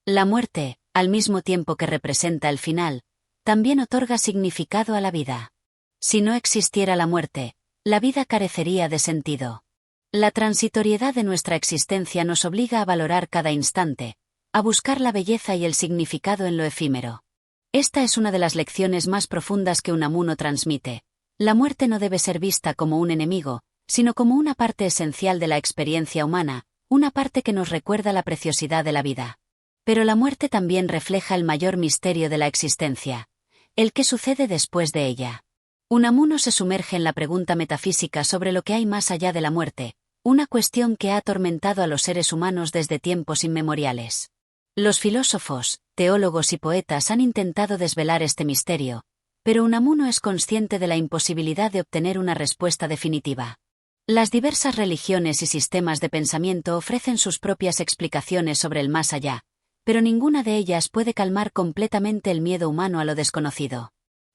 La muerte, al mismo tiempo que representa el final, también otorga significado a la vida. Si no existiera la muerte, la vida carecería de sentido. La transitoriedad de nuestra existencia nos obliga a valorar cada instante, a buscar la belleza y el significado en lo efímero. Esta es una de las lecciones más profundas que Unamuno transmite. La muerte no debe ser vista como un enemigo, sino como una parte esencial de la experiencia humana, una parte que nos recuerda la preciosidad de la vida. Pero la muerte también refleja el mayor misterio de la existencia, el que sucede después de ella. Unamuno se sumerge en la pregunta metafísica sobre lo que hay más allá de la muerte, una cuestión que ha atormentado a los seres humanos desde tiempos inmemoriales. Los filósofos, teólogos y poetas han intentado desvelar este misterio, pero Unamuno es consciente de la imposibilidad de obtener una respuesta definitiva. Las diversas religiones y sistemas de pensamiento ofrecen sus propias explicaciones sobre el más allá, pero ninguna de ellas puede calmar completamente el miedo humano a lo desconocido.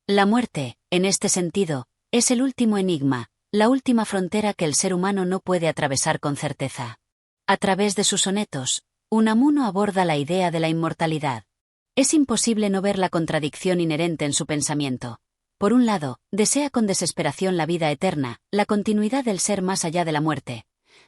La muerte, en este sentido, es el último enigma, la última frontera que el ser humano no puede atravesar con certeza. A través de sus sonetos, Unamuno aborda la idea de la inmortalidad. Es imposible no ver la contradicción inherente en su pensamiento. Por un lado, desea con desesperación la vida eterna, la continuidad del ser más allá de la muerte.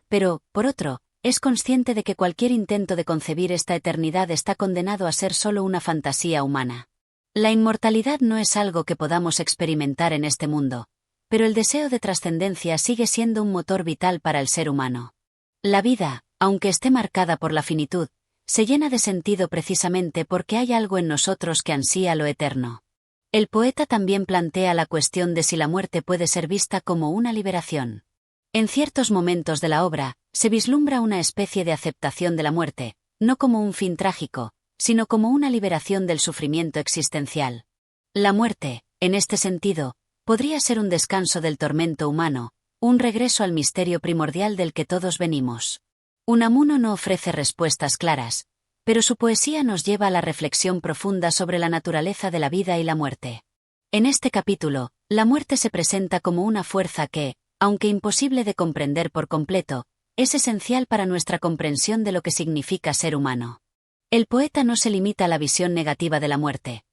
Pero, por otro, es consciente de que cualquier intento de concebir esta eternidad está condenado a ser solo una fantasía humana. La inmortalidad no es algo que podamos experimentar en este mundo, pero el deseo de trascendencia sigue siendo un motor vital para el ser humano. La vida, aunque esté marcada por la finitud, se llena de sentido precisamente porque hay algo en nosotros que ansía lo eterno. El poeta también plantea la cuestión de si la muerte puede ser vista como una liberación. En ciertos momentos de la obra, se vislumbra una especie de aceptación de la muerte, no como un fin trágico, sino como una liberación del sufrimiento existencial. La muerte, en este sentido, podría ser un descanso del tormento humano, un regreso al misterio primordial del que todos venimos. Unamuno no ofrece respuestas claras, pero su poesía nos lleva a la reflexión profunda sobre la naturaleza de la vida y la muerte. En este capítulo, la muerte se presenta como una fuerza que, aunque imposible de comprender por completo, es esencial para nuestra comprensión de lo que significa ser humano. El poeta no se limita a la visión negativa de la muerte.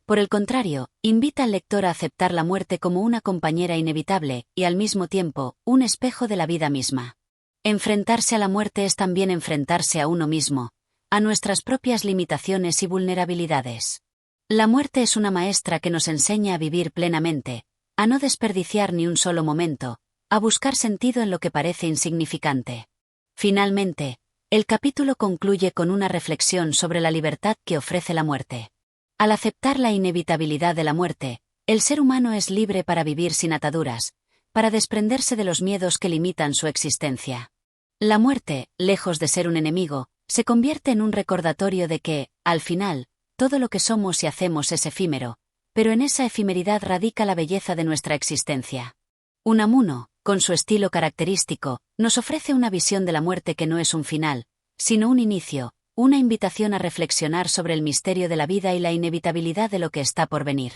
Por el contrario, invita al lector a aceptar la muerte como una compañera inevitable y, al mismo tiempo, un espejo de la vida misma. Enfrentarse a la muerte es también enfrentarse a uno mismo, a nuestras propias limitaciones y vulnerabilidades. La muerte es una maestra que nos enseña a vivir plenamente, a no desperdiciar ni un solo momento, a buscar sentido en lo que parece insignificante. Finalmente, el capítulo concluye con una reflexión sobre la libertad que ofrece la muerte. Al aceptar la inevitabilidad de la muerte, el ser humano es libre para vivir sin ataduras, para desprenderse de los miedos que limitan su existencia. La muerte, lejos de ser un enemigo, se convierte en un recordatorio de que, al final, todo lo que somos y hacemos es efímero, pero en esa efemeridad radica la belleza de nuestra existencia. Unamuno, con su estilo característico, nos ofrece una visión de la muerte que no es un final, sino un inicio, una invitación a reflexionar sobre el misterio de la vida y la inevitabilidad de lo que está por venir.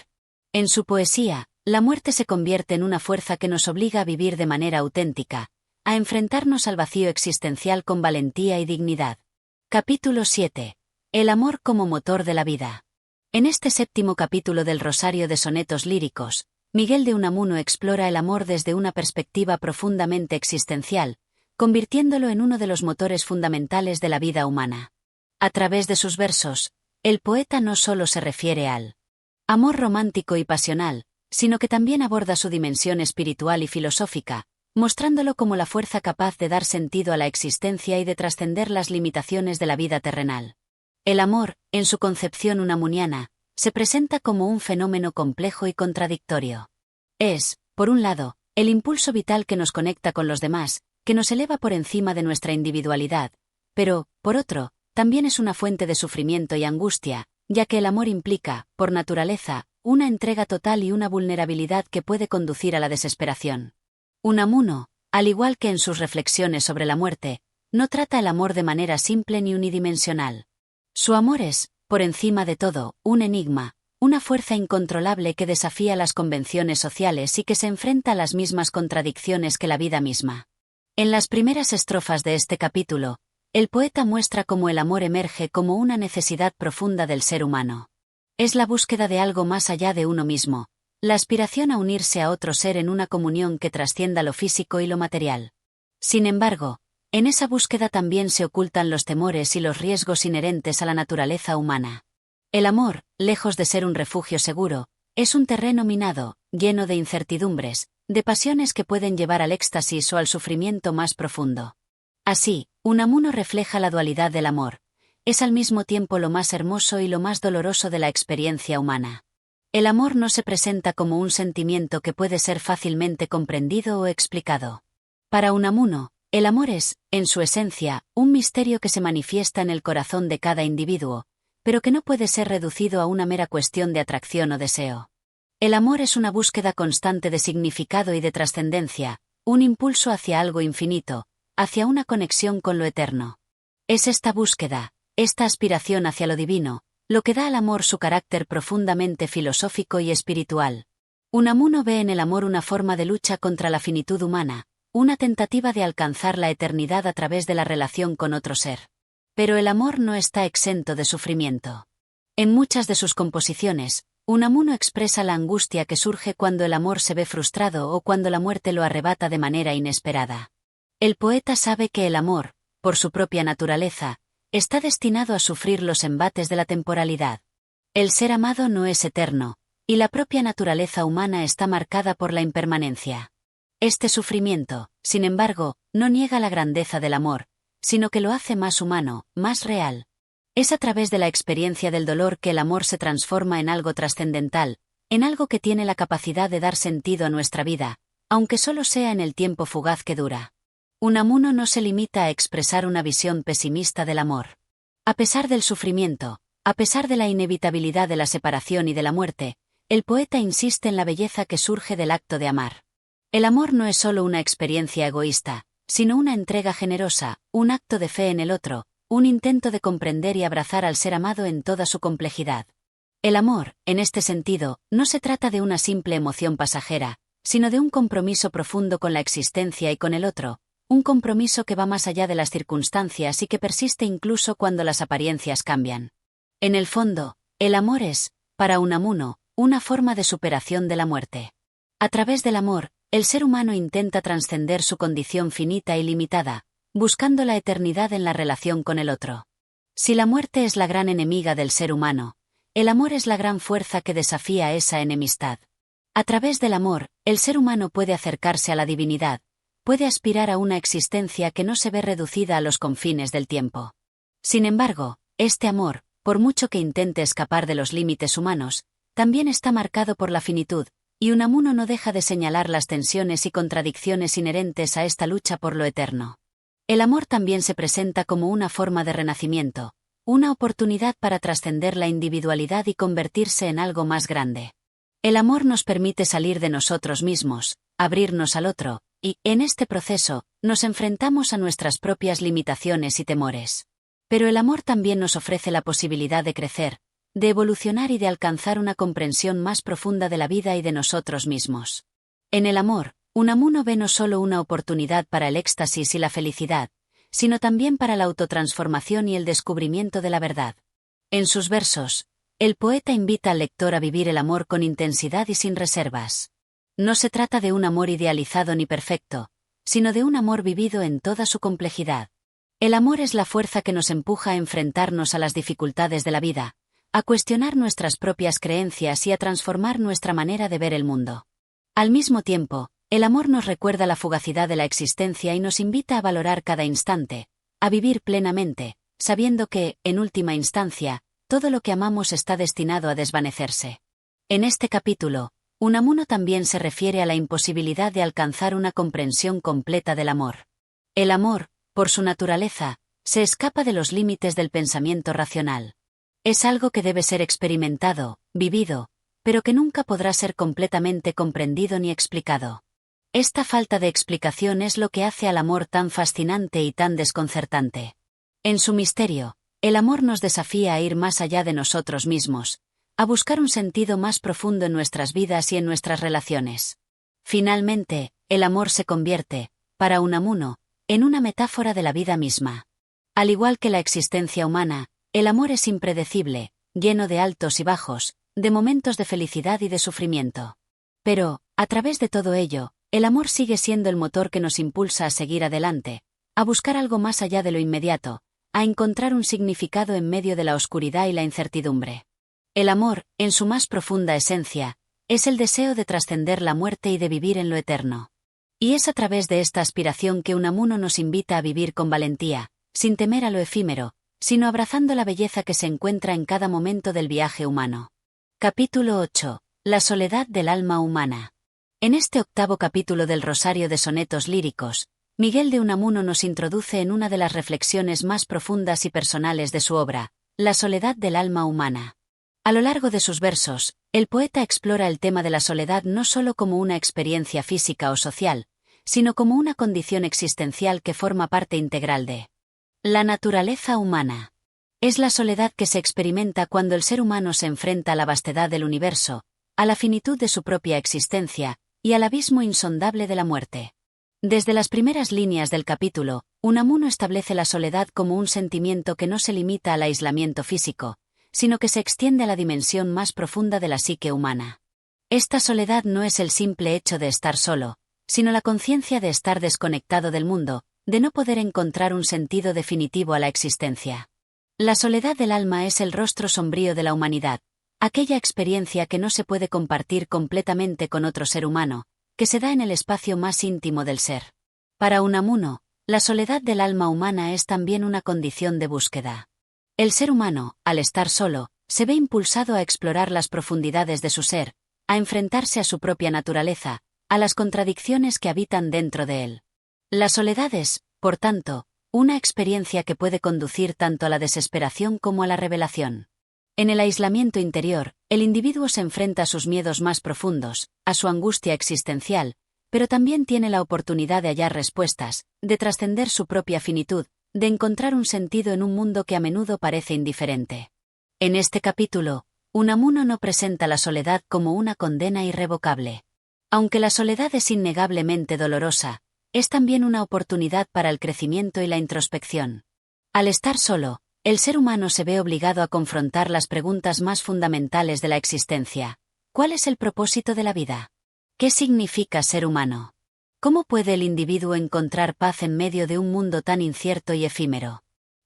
En su poesía, la muerte se convierte en una fuerza que nos obliga a vivir de manera auténtica, a enfrentarnos al vacío existencial con valentía y dignidad. Capítulo 7. El amor como motor de la vida. En este séptimo capítulo del Rosario de Sonetos Líricos, Miguel de Unamuno explora el amor desde una perspectiva profundamente existencial, convirtiéndolo en uno de los motores fundamentales de la vida humana. A través de sus versos, el poeta no solo se refiere al amor romántico y pasional, sino que también aborda su dimensión espiritual y filosófica, mostrándolo como la fuerza capaz de dar sentido a la existencia y de trascender las limitaciones de la vida terrenal. El amor, en su concepción unamuniana, se presenta como un fenómeno complejo y contradictorio. Es, por un lado, el impulso vital que nos conecta con los demás, que nos eleva por encima de nuestra individualidad, pero, por otro, también es una fuente de sufrimiento y angustia, ya que el amor implica, por naturaleza, una entrega total y una vulnerabilidad que puede conducir a la desesperación. Unamuno, al igual que en sus reflexiones sobre la muerte, no trata el amor de manera simple ni unidimensional. Su amor es, por encima de todo, un enigma, una fuerza incontrolable que desafía las convenciones sociales y que se enfrenta a las mismas contradicciones que la vida misma. En las primeras estrofas de este capítulo, el poeta muestra cómo el amor emerge como una necesidad profunda del ser humano. Es la búsqueda de algo más allá de uno mismo, la aspiración a unirse a otro ser en una comunión que trascienda lo físico y lo material. Sin embargo, en esa búsqueda también se ocultan los temores y los riesgos inherentes a la naturaleza humana. El amor, lejos de ser un refugio seguro, es un terreno minado, lleno de incertidumbres, de pasiones que pueden llevar al éxtasis o al sufrimiento más profundo. Así, Unamuno refleja la dualidad del amor. Es al mismo tiempo lo más hermoso y lo más doloroso de la experiencia humana. El amor no se presenta como un sentimiento que puede ser fácilmente comprendido o explicado. Para Unamuno, el amor es, en su esencia, un misterio que se manifiesta en el corazón de cada individuo, pero que no puede ser reducido a una mera cuestión de atracción o deseo. El amor es una búsqueda constante de significado y de trascendencia, un impulso hacia algo infinito, hacia una conexión con lo eterno. Es esta búsqueda, esta aspiración hacia lo divino, lo que da al amor su carácter profundamente filosófico y espiritual. Unamuno ve en el amor una forma de lucha contra la finitud humana, una tentativa de alcanzar la eternidad a través de la relación con otro ser. Pero el amor no está exento de sufrimiento. En muchas de sus composiciones, Unamuno expresa la angustia que surge cuando el amor se ve frustrado o cuando la muerte lo arrebata de manera inesperada. El poeta sabe que el amor, por su propia naturaleza, está destinado a sufrir los embates de la temporalidad. El ser amado no es eterno, y la propia naturaleza humana está marcada por la impermanencia. Este sufrimiento, sin embargo, no niega la grandeza del amor, sino que lo hace más humano, más real. Es a través de la experiencia del dolor que el amor se transforma en algo trascendental, en algo que tiene la capacidad de dar sentido a nuestra vida, aunque solo sea en el tiempo fugaz que dura. Unamuno no se limita a expresar una visión pesimista del amor. A pesar del sufrimiento, a pesar de la inevitabilidad de la separación y de la muerte, el poeta insiste en la belleza que surge del acto de amar. El amor no es solo una experiencia egoísta, sino una entrega generosa, un acto de fe en el otro, un intento de comprender y abrazar al ser amado en toda su complejidad. El amor, en este sentido, no se trata de una simple emoción pasajera, sino de un compromiso profundo con la existencia y con el otro, un compromiso que va más allá de las circunstancias y que persiste incluso cuando las apariencias cambian. En el fondo, el amor es, para Unamuno, una forma de superación de la muerte. A través del amor, el ser humano intenta trascender su condición finita y limitada, buscando la eternidad en la relación con el otro. Si la muerte es la gran enemiga del ser humano, el amor es la gran fuerza que desafía esa enemistad. A través del amor, el ser humano puede acercarse a la divinidad, puede aspirar a una existencia que no se ve reducida a los confines del tiempo. Sin embargo, este amor, por mucho que intente escapar de los límites humanos, también está marcado por la finitud, y Unamuno no deja de señalar las tensiones y contradicciones inherentes a esta lucha por lo eterno. El amor también se presenta como una forma de renacimiento, una oportunidad para trascender la individualidad y convertirse en algo más grande. El amor nos permite salir de nosotros mismos, abrirnos al otro, y, en este proceso, nos enfrentamos a nuestras propias limitaciones y temores. Pero el amor también nos ofrece la posibilidad de crecer, de evolucionar y de alcanzar una comprensión más profunda de la vida y de nosotros mismos. En el amor, Unamuno ve no solo una oportunidad para el éxtasis y la felicidad, sino también para la autotransformación y el descubrimiento de la verdad. En sus versos, el poeta invita al lector a vivir el amor con intensidad y sin reservas. No se trata de un amor idealizado ni perfecto, sino de un amor vivido en toda su complejidad. El amor es la fuerza que nos empuja a enfrentarnos a las dificultades de la vida, a cuestionar nuestras propias creencias y a transformar nuestra manera de ver el mundo. Al mismo tiempo, el amor nos recuerda la fugacidad de la existencia y nos invita a valorar cada instante, a vivir plenamente, sabiendo que, en última instancia, todo lo que amamos está destinado a desvanecerse. En este capítulo, Unamuno también se refiere a la imposibilidad de alcanzar una comprensión completa del amor. El amor, por su naturaleza, se escapa de los límites del pensamiento racional. Es algo que debe ser experimentado, vivido, pero que nunca podrá ser completamente comprendido ni explicado. Esta falta de explicación es lo que hace al amor tan fascinante y tan desconcertante. En su misterio, el amor nos desafía a ir más allá de nosotros mismos, a buscar un sentido más profundo en nuestras vidas y en nuestras relaciones. Finalmente, el amor se convierte, para Unamuno, en una metáfora de la vida misma. Al igual que la existencia humana, el amor es impredecible, lleno de altos y bajos, de momentos de felicidad y de sufrimiento. Pero, a través de todo ello, el amor sigue siendo el motor que nos impulsa a seguir adelante, a buscar algo más allá de lo inmediato, a encontrar un significado en medio de la oscuridad y la incertidumbre. El amor, en su más profunda esencia, es el deseo de trascender la muerte y de vivir en lo eterno. Y es a través de esta aspiración que Unamuno nos invita a vivir con valentía, sin temer a lo efímero, sino abrazando la belleza que se encuentra en cada momento del viaje humano. Capítulo 8. La soledad del alma humana. En este octavo capítulo del Rosario de Sonetos Líricos, Miguel de Unamuno nos introduce en una de las reflexiones más profundas y personales de su obra, la soledad del alma humana. A lo largo de sus versos, el poeta explora el tema de la soledad no solo como una experiencia física o social, sino como una condición existencial que forma parte integral de la naturaleza humana. Es la soledad que se experimenta cuando el ser humano se enfrenta a la vastedad del universo, a la finitud de su propia existencia, y al abismo insondable de la muerte. Desde las primeras líneas del capítulo, Unamuno establece la soledad como un sentimiento que no se limita al aislamiento físico, sino que se extiende a la dimensión más profunda de la psique humana. Esta soledad no es el simple hecho de estar solo, sino la conciencia de estar desconectado del mundo, de no poder encontrar un sentido definitivo a la existencia. La soledad del alma es el rostro sombrío de la humanidad, aquella experiencia que no se puede compartir completamente con otro ser humano, que se da en el espacio más íntimo del ser. Para Unamuno, la soledad del alma humana es también una condición de búsqueda. El ser humano, al estar solo, se ve impulsado a explorar las profundidades de su ser, a enfrentarse a su propia naturaleza, a las contradicciones que habitan dentro de él. La soledad es, por tanto, una experiencia que puede conducir tanto a la desesperación como a la revelación. En el aislamiento interior, el individuo se enfrenta a sus miedos más profundos, a su angustia existencial, pero también tiene la oportunidad de hallar respuestas, de trascender su propia finitud, de encontrar un sentido en un mundo que a menudo parece indiferente. En este capítulo, Unamuno no presenta la soledad como una condena irrevocable. Aunque la soledad es innegablemente dolorosa, es también una oportunidad para el crecimiento y la introspección. Al estar solo, el ser humano se ve obligado a confrontar las preguntas más fundamentales de la existencia. ¿Cuál es el propósito de la vida? ¿Qué significa ser humano? ¿Cómo puede el individuo encontrar paz en medio de un mundo tan incierto y efímero?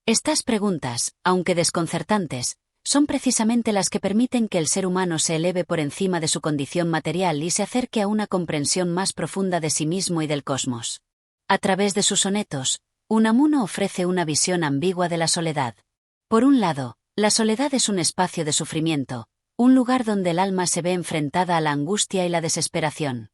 Estas preguntas, aunque desconcertantes, son precisamente las que permiten que el ser humano se eleve por encima de su condición material y se acerque a una comprensión más profunda de sí mismo y del cosmos. A través de sus sonetos, Unamuno ofrece una visión ambigua de la soledad. Por un lado, la soledad es un espacio de sufrimiento, un lugar donde el alma se ve enfrentada a la angustia y la desesperación.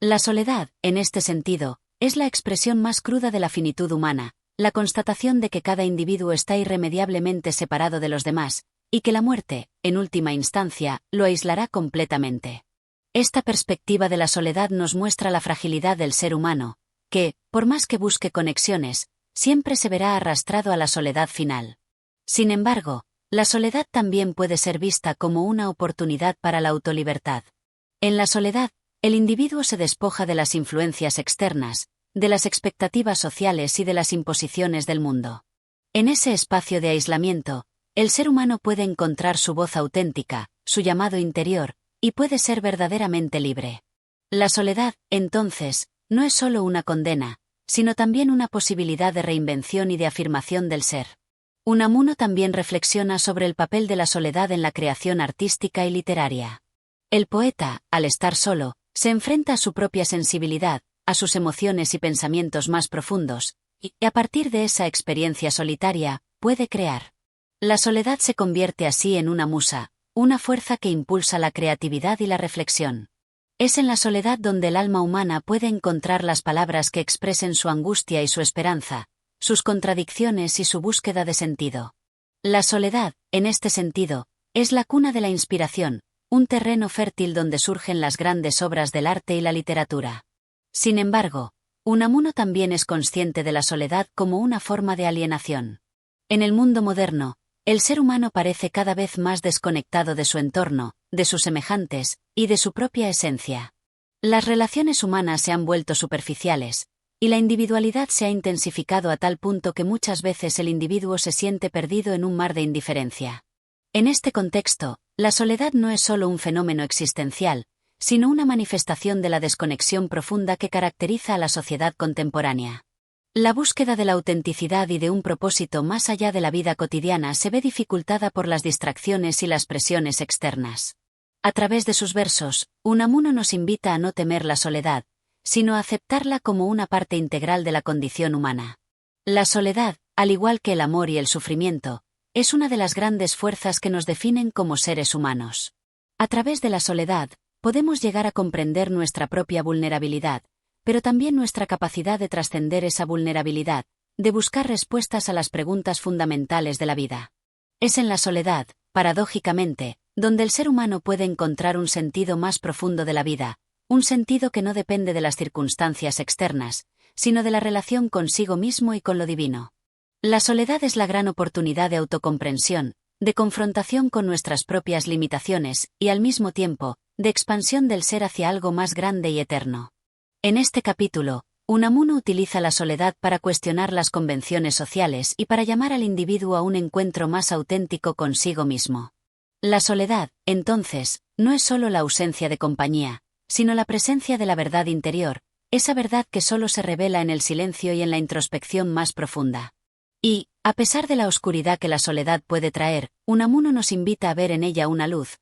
La soledad, en este sentido, es la expresión más cruda de la finitud humana, la constatación de que cada individuo está irremediablemente separado de los demás, y que la muerte, en última instancia, lo aislará completamente. Esta perspectiva de la soledad nos muestra la fragilidad del ser humano, que, por más que busque conexiones, siempre se verá arrastrado a la soledad final. Sin embargo, la soledad también puede ser vista como una oportunidad para la autolibertad. En la soledad, el individuo se despoja de las influencias externas, de las expectativas sociales y de las imposiciones del mundo. En ese espacio de aislamiento, el ser humano puede encontrar su voz auténtica, su llamado interior, y puede ser verdaderamente libre. La soledad, entonces, no es solo una condena, sino también una posibilidad de reinvención y de afirmación del ser. Unamuno también reflexiona sobre el papel de la soledad en la creación artística y literaria. El poeta, al estar solo, se enfrenta a su propia sensibilidad, a sus emociones y pensamientos más profundos, y, a partir de esa experiencia solitaria, puede crear. La soledad se convierte así en una musa, una fuerza que impulsa la creatividad y la reflexión. Es en la soledad donde el alma humana puede encontrar las palabras que expresen su angustia y su esperanza, sus contradicciones y su búsqueda de sentido. La soledad, en este sentido, es la cuna de la inspiración, un terreno fértil donde surgen las grandes obras del arte y la literatura. Sin embargo, Unamuno también es consciente de la soledad como una forma de alienación. En el mundo moderno, el ser humano parece cada vez más desconectado de su entorno, de sus semejantes, y de su propia esencia. Las relaciones humanas se han vuelto superficiales, y la individualidad se ha intensificado a tal punto que muchas veces el individuo se siente perdido en un mar de indiferencia. En este contexto, la soledad no es solo un fenómeno existencial, sino una manifestación de la desconexión profunda que caracteriza a la sociedad contemporánea. La búsqueda de la autenticidad y de un propósito más allá de la vida cotidiana se ve dificultada por las distracciones y las presiones externas. A través de sus versos, Unamuno nos invita a no temer la soledad, sino a aceptarla como una parte integral de la condición humana. La soledad, al igual que el amor y el sufrimiento, es una de las grandes fuerzas que nos definen como seres humanos. A través de la soledad, podemos llegar a comprender nuestra propia vulnerabilidad, pero también nuestra capacidad de trascender esa vulnerabilidad, de buscar respuestas a las preguntas fundamentales de la vida. Es en la soledad, paradójicamente, donde el ser humano puede encontrar un sentido más profundo de la vida, un sentido que no depende de las circunstancias externas, sino de la relación consigo mismo y con lo divino. La soledad es la gran oportunidad de autocomprensión, de confrontación con nuestras propias limitaciones y, al mismo tiempo, de expansión del ser hacia algo más grande y eterno. En este capítulo, Unamuno utiliza la soledad para cuestionar las convenciones sociales y para llamar al individuo a un encuentro más auténtico consigo mismo. La soledad, entonces, no es solo la ausencia de compañía, sino la presencia de la verdad interior, esa verdad que solo se revela en el silencio y en la introspección más profunda. Y, a pesar de la oscuridad que la soledad puede traer, Unamuno nos invita a ver en ella una luz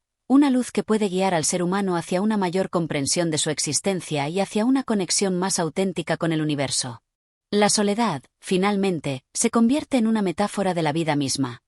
que puede guiar al ser humano hacia una mayor comprensión de su existencia y hacia una conexión más auténtica con el universo. La soledad, finalmente, se convierte en una metáfora de la vida misma.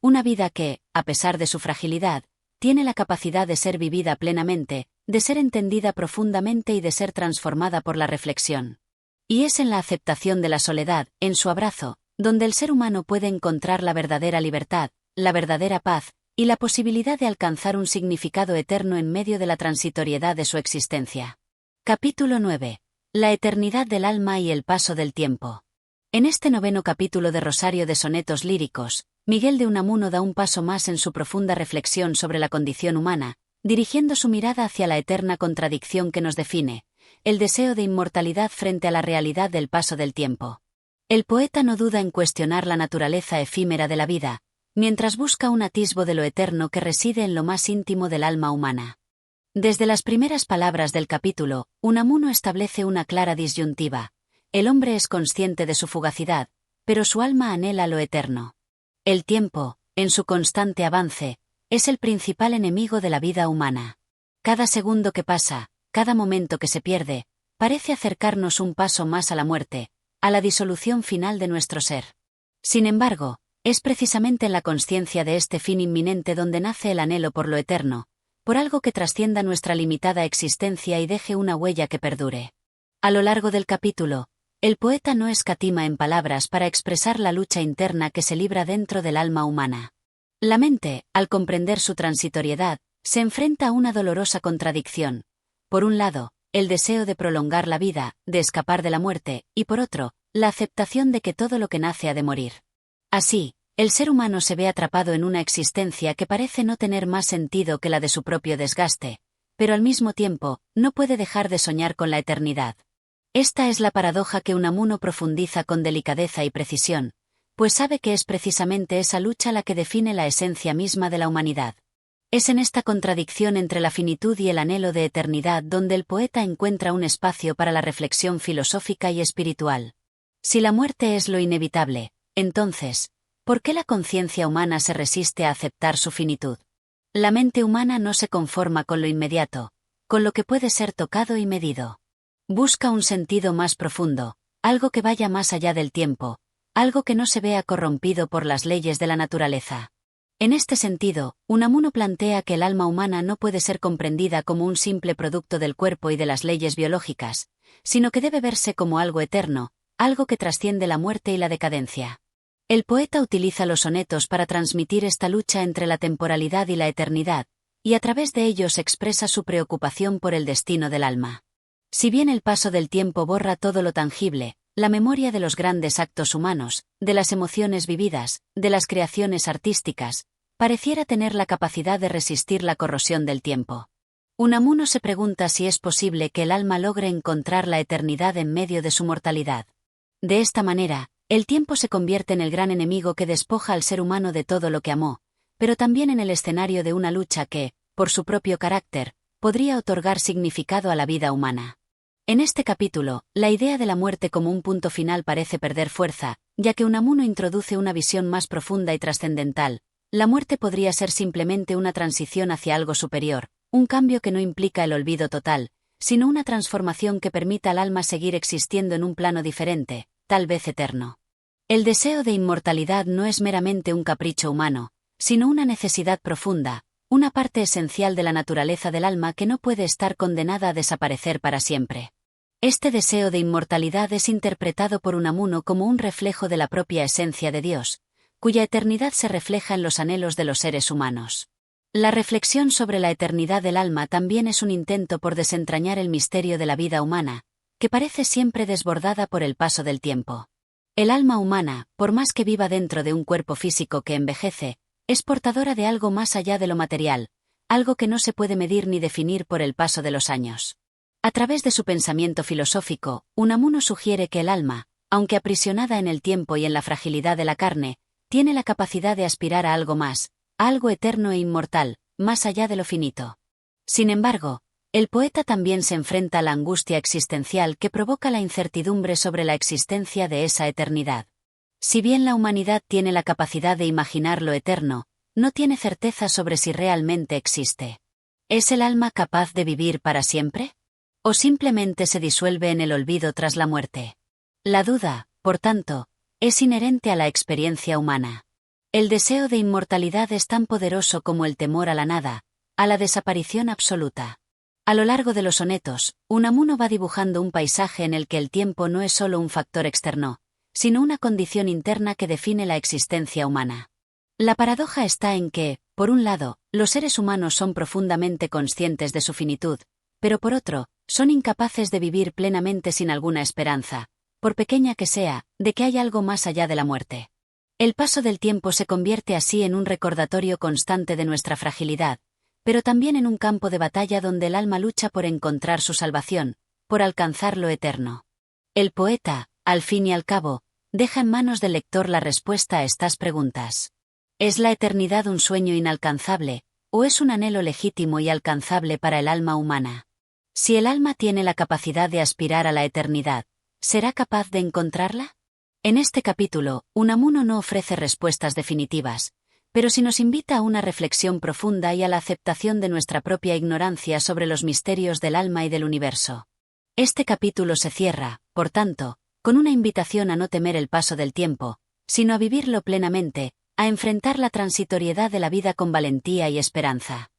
Una vida que, a pesar de su fragilidad, tiene la capacidad de ser vivida plenamente, de ser entendida profundamente y de ser transformada por la reflexión. Y es en la aceptación de la soledad, en su abrazo, donde el ser humano puede encontrar la verdadera libertad, la verdadera paz, y la posibilidad de alcanzar un significado eterno en medio de la transitoriedad de su existencia. Capítulo 9. La eternidad del alma y el paso del tiempo. En este 9º capítulo de Rosario de Sonetos Líricos, Miguel de Unamuno da un paso más en su profunda reflexión sobre la condición humana, dirigiendo su mirada hacia la eterna contradicción que nos define, el deseo de inmortalidad frente a la realidad del paso del tiempo. El poeta no duda en cuestionar la naturaleza efímera de la vida, mientras busca un atisbo de lo eterno que reside en lo más íntimo del alma humana. Desde las primeras palabras del capítulo, Unamuno establece una clara disyuntiva. El hombre es consciente de su fugacidad, pero su alma anhela lo eterno. El tiempo, en su constante avance, es el principal enemigo de la vida humana. Cada segundo que pasa, cada momento que se pierde, parece acercarnos un paso más a la muerte, a la disolución final de nuestro ser. Sin embargo, es precisamente en la consciencia de este fin inminente donde nace el anhelo por lo eterno, por algo que trascienda nuestra limitada existencia y deje una huella que perdure. A lo largo del capítulo, el poeta no escatima en palabras para expresar la lucha interna que se libra dentro del alma humana. La mente, al comprender su transitoriedad, se enfrenta a una dolorosa contradicción. Por un lado, el deseo de prolongar la vida, de escapar de la muerte, y por otro, la aceptación de que todo lo que nace ha de morir. Así, el ser humano se ve atrapado en una existencia que parece no tener más sentido que la de su propio desgaste, pero al mismo tiempo, no puede dejar de soñar con la eternidad. Esta es la paradoja que Unamuno profundiza con delicadeza y precisión, pues sabe que es precisamente esa lucha la que define la esencia misma de la humanidad. Es en esta contradicción entre la finitud y el anhelo de eternidad donde el poeta encuentra un espacio para la reflexión filosófica y espiritual. Si la muerte es lo inevitable, entonces, ¿por qué la conciencia humana se resiste a aceptar su finitud? La mente humana no se conforma con lo inmediato, con lo que puede ser tocado y medido. Busca un sentido más profundo, algo que vaya más allá del tiempo, algo que no se vea corrompido por las leyes de la naturaleza. En este sentido, Unamuno plantea que el alma humana no puede ser comprendida como un simple producto del cuerpo y de las leyes biológicas, sino que debe verse como algo eterno, algo que trasciende la muerte y la decadencia. El poeta utiliza los sonetos para transmitir esta lucha entre la temporalidad y la eternidad, y a través de ellos expresa su preocupación por el destino del alma. Si bien el paso del tiempo borra todo lo tangible, la memoria de los grandes actos humanos, de las emociones vividas, de las creaciones artísticas, pareciera tener la capacidad de resistir la corrosión del tiempo. Unamuno se pregunta si es posible que el alma logre encontrar la eternidad en medio de su mortalidad. De esta manera, el tiempo se convierte en el gran enemigo que despoja al ser humano de todo lo que amó, pero también en el escenario de una lucha que, por su propio carácter, podría otorgar significado a la vida humana. En este capítulo, la idea de la muerte como un punto final parece perder fuerza, ya que Unamuno introduce una visión más profunda y trascendental. La muerte podría ser simplemente una transición hacia algo superior, un cambio que no implica el olvido total, sino una transformación que permita al alma seguir existiendo en un plano diferente, tal vez eterno. El deseo de inmortalidad no es meramente un capricho humano, sino una necesidad profunda, una parte esencial de la naturaleza del alma que no puede estar condenada a desaparecer para siempre. Este deseo de inmortalidad es interpretado por Unamuno como un reflejo de la propia esencia de Dios, cuya eternidad se refleja en los anhelos de los seres humanos. La reflexión sobre la eternidad del alma también es un intento por desentrañar el misterio de la vida humana, que parece siempre desbordada por el paso del tiempo. El alma humana, por más que viva dentro de un cuerpo físico que envejece, es portadora de algo más allá de lo material, algo que no se puede medir ni definir por el paso de los años. A través de su pensamiento filosófico, Unamuno sugiere que el alma, aunque aprisionada en el tiempo y en la fragilidad de la carne, tiene la capacidad de aspirar a algo más, a algo eterno e inmortal, más allá de lo finito. Sin embargo, el poeta también se enfrenta a la angustia existencial que provoca la incertidumbre sobre la existencia de esa eternidad. Si bien la humanidad tiene la capacidad de imaginar lo eterno, no tiene certeza sobre si realmente existe. ¿Es el alma capaz de vivir para siempre? ¿O simplemente se disuelve en el olvido tras la muerte? La duda, por tanto, es inherente a la experiencia humana. El deseo de inmortalidad es tan poderoso como el temor a la nada, a la desaparición absoluta. A lo largo de los sonetos, Unamuno va dibujando un paisaje en el que el tiempo no es solo un factor externo, sino una condición interna que define la existencia humana. La paradoja está en que, por un lado, los seres humanos son profundamente conscientes de su finitud, pero por otro, son incapaces de vivir plenamente sin alguna esperanza, por pequeña que sea, de que hay algo más allá de la muerte. El paso del tiempo se convierte así en un recordatorio constante de nuestra fragilidad, pero también en un campo de batalla donde el alma lucha por encontrar su salvación, por alcanzar lo eterno. El poeta, al fin y al cabo, deja en manos del lector la respuesta a estas preguntas. ¿Es la eternidad un sueño inalcanzable, o es un anhelo legítimo y alcanzable para el alma humana? Si el alma tiene la capacidad de aspirar a la eternidad, ¿será capaz de encontrarla? En este capítulo, Unamuno no ofrece respuestas definitivas, pero si nos invita a una reflexión profunda y a la aceptación de nuestra propia ignorancia sobre los misterios del alma y del universo. Este capítulo se cierra, por tanto, con una invitación a no temer el paso del tiempo, sino a vivirlo plenamente, a enfrentar la transitoriedad de la vida con valentía y esperanza.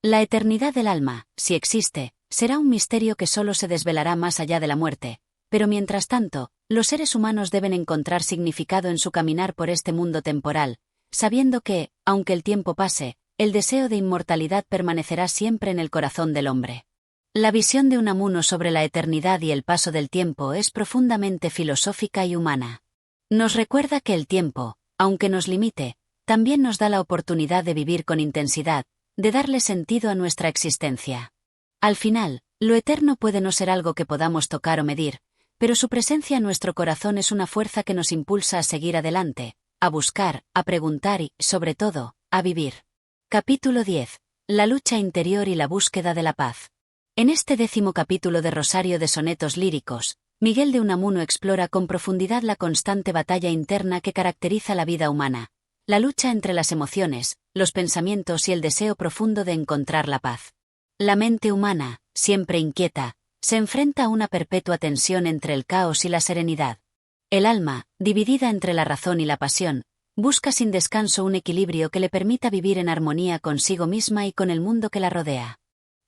La eternidad del alma, si existe, será un misterio que solo se desvelará más allá de la muerte, pero mientras tanto, los seres humanos deben encontrar significado en su caminar por este mundo temporal, sabiendo que, aunque el tiempo pase, el deseo de inmortalidad permanecerá siempre en el corazón del hombre. La visión de Unamuno sobre la eternidad y el paso del tiempo es profundamente filosófica y humana. Nos recuerda que el tiempo, aunque nos limite, también nos da la oportunidad de vivir con intensidad, de darle sentido a nuestra existencia. Al final, lo eterno puede no ser algo que podamos tocar o medir, pero su presencia en nuestro corazón es una fuerza que nos impulsa a seguir adelante, a buscar, a preguntar y, sobre todo, a vivir. Capítulo 10. La lucha interior y la búsqueda de la paz. En este 10º capítulo de Rosario de Sonetos Líricos, Miguel de Unamuno explora con profundidad la constante batalla interna que caracteriza la vida humana, la lucha entre las emociones, los pensamientos y el deseo profundo de encontrar la paz. La mente humana, siempre inquieta, se enfrenta a una perpetua tensión entre el caos y la serenidad. El alma, dividida entre la razón y la pasión, busca sin descanso un equilibrio que le permita vivir en armonía consigo misma y con el mundo que la rodea.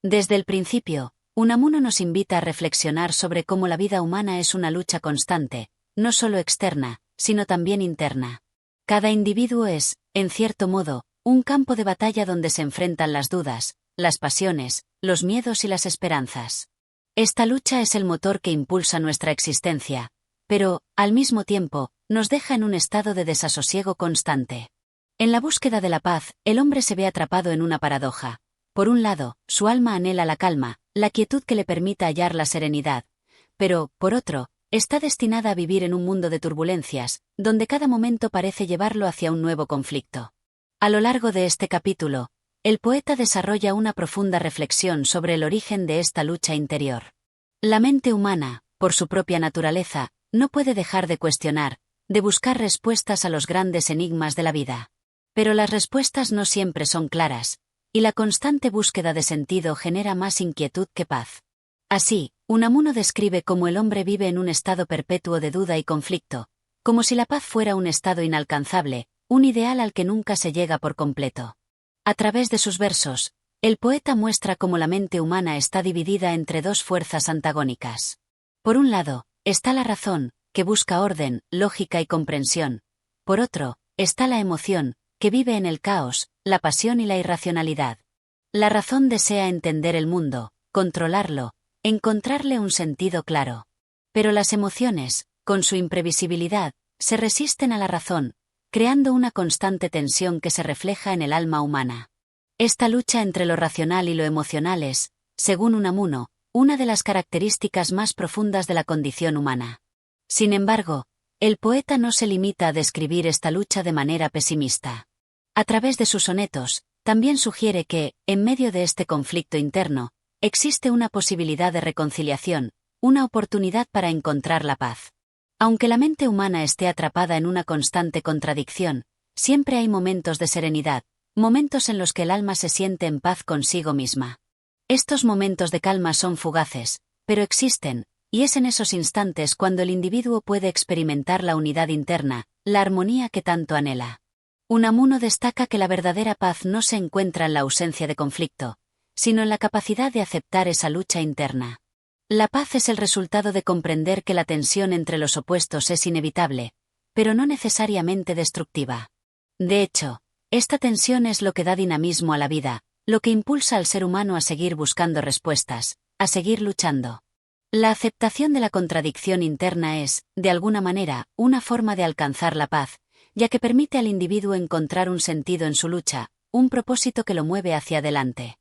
Desde el principio, Unamuno nos invita a reflexionar sobre cómo la vida humana es una lucha constante, no solo externa, sino también interna. Cada individuo es, en cierto modo, un campo de batalla donde se enfrentan las dudas, las pasiones, los miedos y las esperanzas. Esta lucha es el motor que impulsa nuestra existencia, pero, al mismo tiempo, nos deja en un estado de desasosiego constante. En la búsqueda de la paz, el hombre se ve atrapado en una paradoja. Por un lado, su alma anhela la calma, la quietud que le permita hallar la serenidad, pero, por otro, está destinada a vivir en un mundo de turbulencias, donde cada momento parece llevarlo hacia un nuevo conflicto. A lo largo de este capítulo, el poeta desarrolla una profunda reflexión sobre el origen de esta lucha interior. La mente humana, por su propia naturaleza, no puede dejar de cuestionar, de buscar respuestas a los grandes enigmas de la vida. Pero las respuestas no siempre son claras, y la constante búsqueda de sentido genera más inquietud que paz. Así, Unamuno describe cómo el hombre vive en un estado perpetuo de duda y conflicto, como si la paz fuera un estado inalcanzable, un ideal al que nunca se llega por completo. A través de sus versos, el poeta muestra cómo la mente humana está dividida entre dos fuerzas antagónicas. Por un lado, está la razón, que busca orden, lógica y comprensión. Por otro, está la emoción, que vive en el caos, la pasión y la irracionalidad. La razón desea entender el mundo, controlarlo, encontrarle un sentido claro. Pero las emociones, con su imprevisibilidad, se resisten a la razón, creando una constante tensión que se refleja en el alma humana. Esta lucha entre lo racional y lo emocional es, según Unamuno, una de las características más profundas de la condición humana. Sin embargo, el poeta no se limita a describir esta lucha de manera pesimista. A través de sus sonetos, también sugiere que, en medio de este conflicto interno, existe una posibilidad de reconciliación, una oportunidad para encontrar la paz. Aunque la mente humana esté atrapada en una constante contradicción, siempre hay momentos de serenidad, momentos en los que el alma se siente en paz consigo misma. Estos momentos de calma son fugaces, pero existen, y es en esos instantes cuando el individuo puede experimentar la unidad interna, la armonía que tanto anhela. Unamuno destaca que la verdadera paz no se encuentra en la ausencia de conflicto, sino en la capacidad de aceptar esa lucha interna. La paz es el resultado de comprender que la tensión entre los opuestos es inevitable, pero no necesariamente destructiva. De hecho, esta tensión es lo que da dinamismo a la vida, lo que impulsa al ser humano a seguir buscando respuestas, a seguir luchando. La aceptación de la contradicción interna es, de alguna manera, una forma de alcanzar la paz, ya que permite al individuo encontrar un sentido en su lucha, un propósito que lo mueve hacia adelante.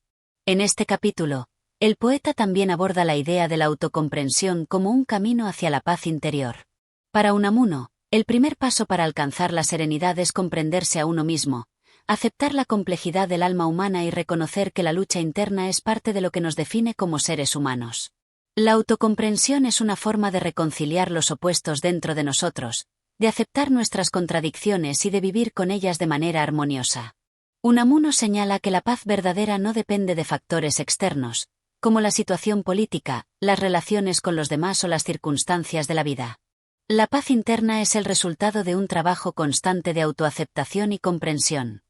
En este capítulo, el poeta también aborda la idea de la autocomprensión como un camino hacia la paz interior. Para Unamuno, el primer paso para alcanzar la serenidad es comprenderse a uno mismo, aceptar la complejidad del alma humana y reconocer que la lucha interna es parte de lo que nos define como seres humanos. La autocomprensión es una forma de reconciliar los opuestos dentro de nosotros, de aceptar nuestras contradicciones y de vivir con ellas de manera armoniosa. Unamuno señala que la paz verdadera no depende de factores externos, como la situación política, las relaciones con los demás o las circunstancias de la vida. La paz interna es el resultado de un trabajo constante de autoaceptación y comprensión.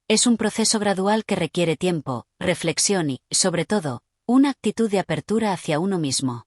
Es un proceso gradual que requiere tiempo, reflexión y, sobre todo, una actitud de apertura hacia uno mismo.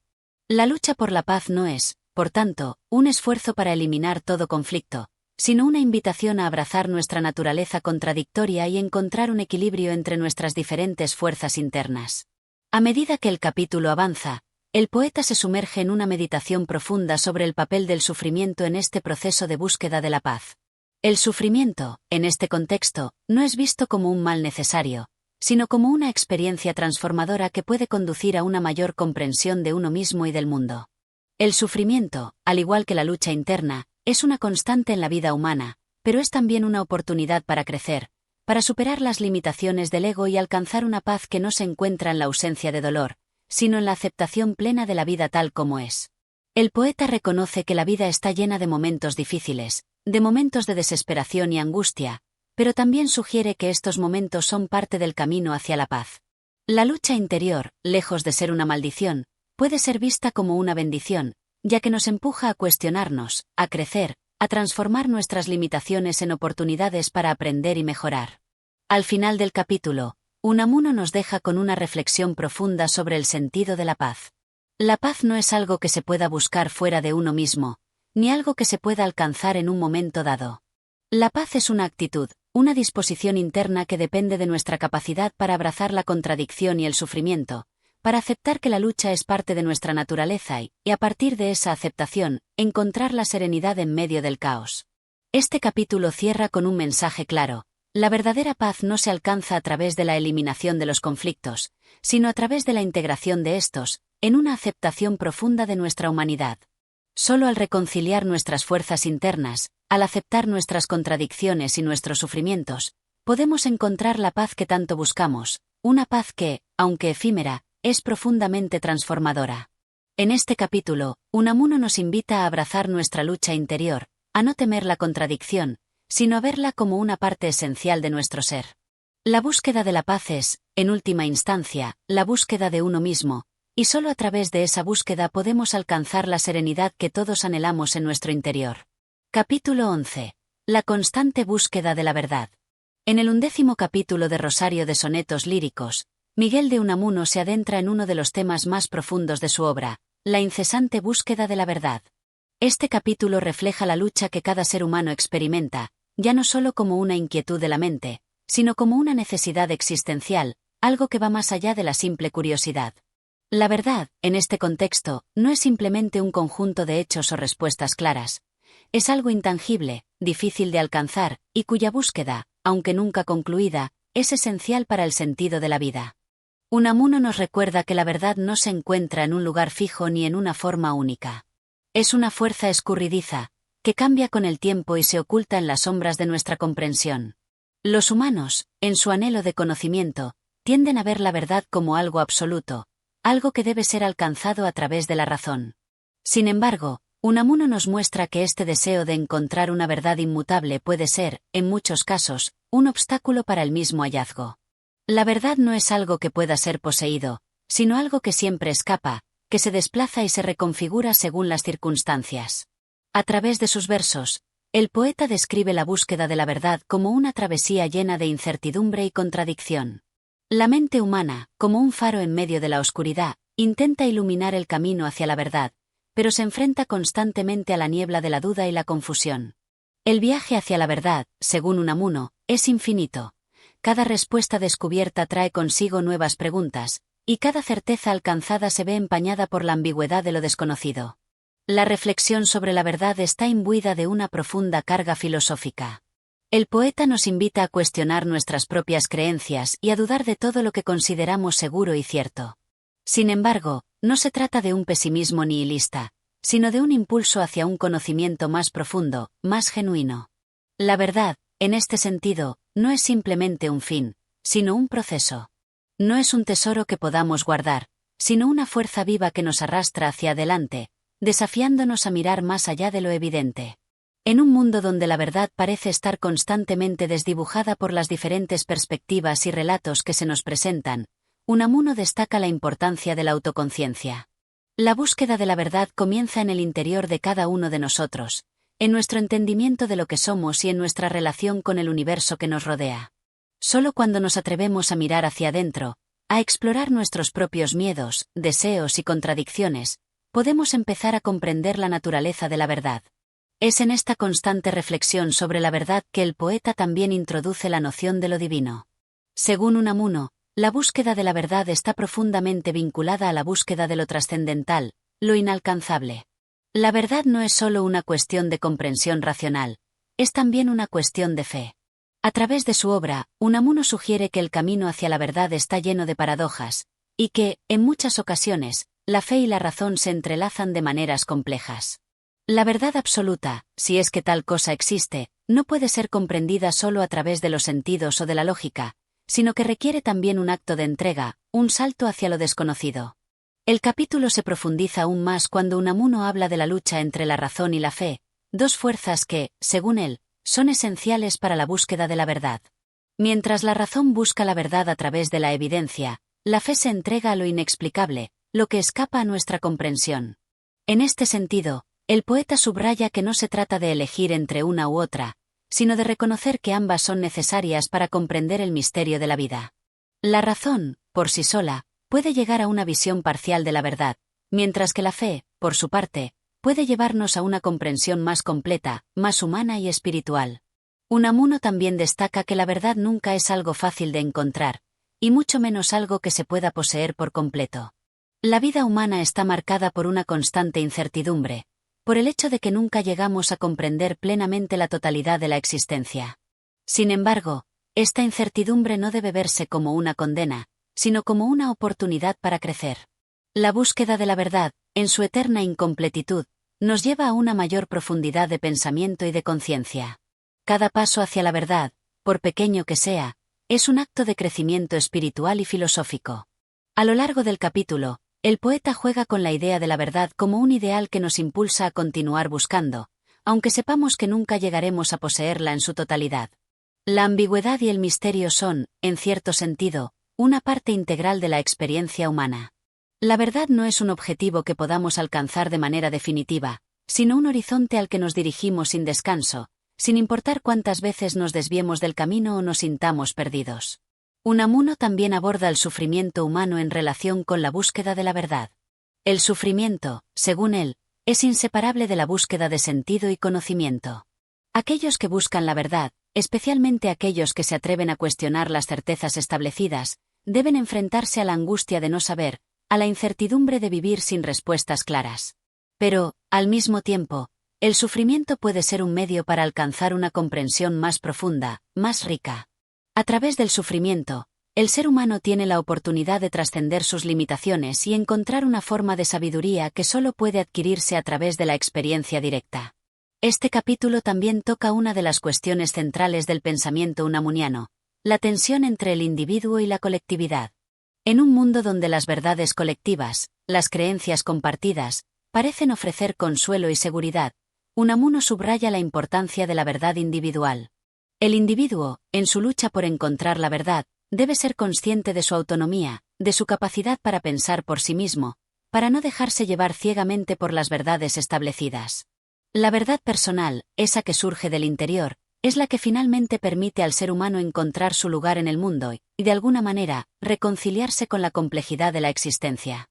La lucha por la paz no es, por tanto, un esfuerzo para eliminar todo conflicto, sino una invitación a abrazar nuestra naturaleza contradictoria y encontrar un equilibrio entre nuestras diferentes fuerzas internas. A medida que el capítulo avanza, el poeta se sumerge en una meditación profunda sobre el papel del sufrimiento en este proceso de búsqueda de la paz. El sufrimiento, en este contexto, no es visto como un mal necesario, sino como una experiencia transformadora que puede conducir a una mayor comprensión de uno mismo y del mundo. El sufrimiento, al igual que la lucha interna, es una constante en la vida humana, pero es también una oportunidad para crecer, para superar las limitaciones del ego y alcanzar una paz que no se encuentra en la ausencia de dolor, sino en la aceptación plena de la vida tal como es. El poeta reconoce que la vida está llena de momentos difíciles, de momentos de desesperación y angustia, pero también sugiere que estos momentos son parte del camino hacia la paz. La lucha interior, lejos de ser una maldición, puede ser vista como una bendición, ya que nos empuja a cuestionarnos, a crecer, a transformar nuestras limitaciones en oportunidades para aprender y mejorar. Al final del capítulo, Unamuno nos deja con una reflexión profunda sobre el sentido de la paz. La paz no es algo que se pueda buscar fuera de uno mismo, ni algo que se pueda alcanzar en un momento dado. La paz es una actitud, una disposición interna que depende de nuestra capacidad para abrazar la contradicción y el sufrimiento, para aceptar que la lucha es parte de nuestra naturaleza y, a partir de esa aceptación, encontrar la serenidad en medio del caos. Este capítulo cierra con un mensaje claro: la verdadera paz no se alcanza a través de la eliminación de los conflictos, sino a través de la integración de estos, en una aceptación profunda de nuestra humanidad. Solo al reconciliar nuestras fuerzas internas, al aceptar nuestras contradicciones y nuestros sufrimientos, podemos encontrar la paz que tanto buscamos, una paz que, aunque efímera, es profundamente transformadora. En este capítulo, Unamuno nos invita a abrazar nuestra lucha interior, a no temer la contradicción, sino a verla como una parte esencial de nuestro ser. La búsqueda de la paz es, en última instancia, la búsqueda de uno mismo, y solo a través de esa búsqueda podemos alcanzar la serenidad que todos anhelamos en nuestro interior. Capítulo 11. La constante búsqueda de la verdad. En el 11º capítulo de Rosario de Sonetos Líricos, Miguel de Unamuno se adentra en uno de los temas más profundos de su obra, la incesante búsqueda de la verdad. Este capítulo refleja la lucha que cada ser humano experimenta, ya no solo como una inquietud de la mente, sino como una necesidad existencial, algo que va más allá de la simple curiosidad. La verdad, en este contexto, no es simplemente un conjunto de hechos o respuestas claras. Es algo intangible, difícil de alcanzar, y cuya búsqueda, aunque nunca concluida, es esencial para el sentido de la vida. Unamuno nos recuerda que la verdad no se encuentra en un lugar fijo ni en una forma única. Es una fuerza escurridiza, que cambia con el tiempo y se oculta en las sombras de nuestra comprensión. Los humanos, en su anhelo de conocimiento, tienden a ver la verdad como algo absoluto, algo que debe ser alcanzado a través de la razón. Sin embargo, Unamuno nos muestra que este deseo de encontrar una verdad inmutable puede ser, en muchos casos, un obstáculo para el mismo hallazgo. La verdad no es algo que pueda ser poseído, sino algo que siempre escapa, que se desplaza y se reconfigura según las circunstancias. A través de sus versos, el poeta describe la búsqueda de la verdad como una travesía llena de incertidumbre y contradicción. La mente humana, como un faro en medio de la oscuridad, intenta iluminar el camino hacia la verdad, pero se enfrenta constantemente a la niebla de la duda y la confusión. El viaje hacia la verdad, según Unamuno, es infinito. Cada respuesta descubierta trae consigo nuevas preguntas, y cada certeza alcanzada se ve empañada por la ambigüedad de lo desconocido. La reflexión sobre la verdad está imbuida de una profunda carga filosófica. El poeta nos invita a cuestionar nuestras propias creencias y a dudar de todo lo que consideramos seguro y cierto. Sin embargo, no se trata de un pesimismo nihilista, sino de un impulso hacia un conocimiento más profundo, más genuino. La verdad, en este sentido, no es simplemente un fin, sino un proceso. No es un tesoro que podamos guardar, sino una fuerza viva que nos arrastra hacia adelante, desafiándonos a mirar más allá de lo evidente. En un mundo donde la verdad parece estar constantemente desdibujada por las diferentes perspectivas y relatos que se nos presentan, Unamuno destaca la importancia de la autoconciencia. La búsqueda de la verdad comienza en el interior de cada uno de nosotros, en nuestro entendimiento de lo que somos y en nuestra relación con el universo que nos rodea. Solo cuando nos atrevemos a mirar hacia adentro, a explorar nuestros propios miedos, deseos y contradicciones, podemos empezar a comprender la naturaleza de la verdad. Es en esta constante reflexión sobre la verdad que el poeta también introduce la noción de lo divino. Según Unamuno, la búsqueda de la verdad está profundamente vinculada a la búsqueda de lo trascendental, lo inalcanzable. La verdad no es solo una cuestión de comprensión racional, es también una cuestión de fe. A través de su obra, Unamuno sugiere que el camino hacia la verdad está lleno de paradojas, y que, en muchas ocasiones, la fe y la razón se entrelazan de maneras complejas. La verdad absoluta, si es que tal cosa existe, no puede ser comprendida solo a través de los sentidos o de la lógica, sino que requiere también un acto de entrega, un salto hacia lo desconocido. El capítulo se profundiza aún más cuando Unamuno habla de la lucha entre la razón y la fe, dos fuerzas que, según él, son esenciales para la búsqueda de la verdad. Mientras la razón busca la verdad a través de la evidencia, la fe se entrega a lo inexplicable, lo que escapa a nuestra comprensión. En este sentido, el poeta subraya que no se trata de elegir entre una u otra, sino de reconocer que ambas son necesarias para comprender el misterio de la vida. La razón, por sí sola, puede llegar a una visión parcial de la verdad, mientras que la fe, por su parte, puede llevarnos a una comprensión más completa, más humana y espiritual. Unamuno también destaca que la verdad nunca es algo fácil de encontrar, y mucho menos algo que se pueda poseer por completo. La vida humana está marcada por una constante incertidumbre, por el hecho de que nunca llegamos a comprender plenamente la totalidad de la existencia. Sin embargo, esta incertidumbre no debe verse como una condena, sino como una oportunidad para crecer. La búsqueda de la verdad, en su eterna incompletitud, nos lleva a una mayor profundidad de pensamiento y de conciencia. Cada paso hacia la verdad, por pequeño que sea, es un acto de crecimiento espiritual y filosófico. A lo largo del capítulo, el poeta juega con la idea de la verdad como un ideal que nos impulsa a continuar buscando, aunque sepamos que nunca llegaremos a poseerla en su totalidad. La ambigüedad y el misterio son, en cierto sentido, una parte integral de la experiencia humana. La verdad no es un objetivo que podamos alcanzar de manera definitiva, sino un horizonte al que nos dirigimos sin descanso, sin importar cuántas veces nos desviemos del camino o nos sintamos perdidos. Unamuno también aborda el sufrimiento humano en relación con la búsqueda de la verdad. El sufrimiento, según él, es inseparable de la búsqueda de sentido y conocimiento. Aquellos que buscan la verdad, especialmente aquellos que se atreven a cuestionar las certezas establecidas, deben enfrentarse a la angustia de no saber, a la incertidumbre de vivir sin respuestas claras. Pero, al mismo tiempo, el sufrimiento puede ser un medio para alcanzar una comprensión más profunda, más rica. A través del sufrimiento, el ser humano tiene la oportunidad de trascender sus limitaciones y encontrar una forma de sabiduría que solo puede adquirirse a través de la experiencia directa. Este capítulo también toca una de las cuestiones centrales del pensamiento unamuniano, la tensión entre el individuo y la colectividad. En un mundo donde las verdades colectivas, las creencias compartidas, parecen ofrecer consuelo y seguridad, Unamuno subraya la importancia de la verdad individual. El individuo, en su lucha por encontrar la verdad, debe ser consciente de su autonomía, de su capacidad para pensar por sí mismo, para no dejarse llevar ciegamente por las verdades establecidas. La verdad personal, esa que surge del interior, es la que finalmente permite al ser humano encontrar su lugar en el mundo y, de alguna manera, reconciliarse con la complejidad de la existencia.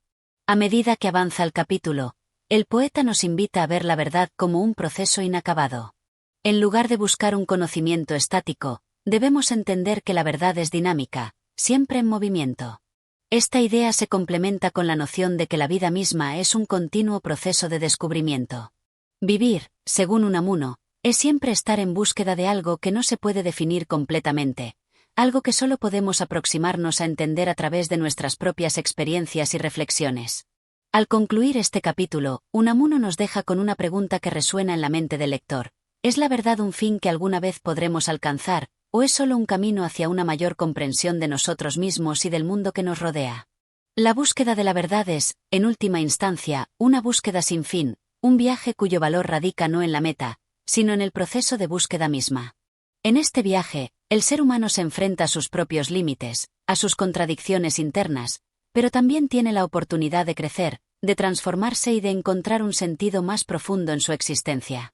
A medida que avanza el capítulo, el poeta nos invita a ver la verdad como un proceso inacabado. En lugar de buscar un conocimiento estático, debemos entender que la verdad es dinámica, siempre en movimiento. Esta idea se complementa con la noción de que la vida misma es un continuo proceso de descubrimiento. Vivir, según Unamuno, es siempre estar en búsqueda de algo que no se puede definir completamente, algo que solo podemos aproximarnos a entender a través de nuestras propias experiencias y reflexiones. Al concluir este capítulo, Unamuno nos deja con una pregunta que resuena en la mente del lector. ¿Es la verdad un fin que alguna vez podremos alcanzar, o es solo un camino hacia una mayor comprensión de nosotros mismos y del mundo que nos rodea? La búsqueda de la verdad es, en última instancia, una búsqueda sin fin, un viaje cuyo valor radica no en la meta, sino en el proceso de búsqueda misma. En este viaje, el ser humano se enfrenta a sus propios límites, a sus contradicciones internas, pero también tiene la oportunidad de crecer, de transformarse y de encontrar un sentido más profundo en su existencia.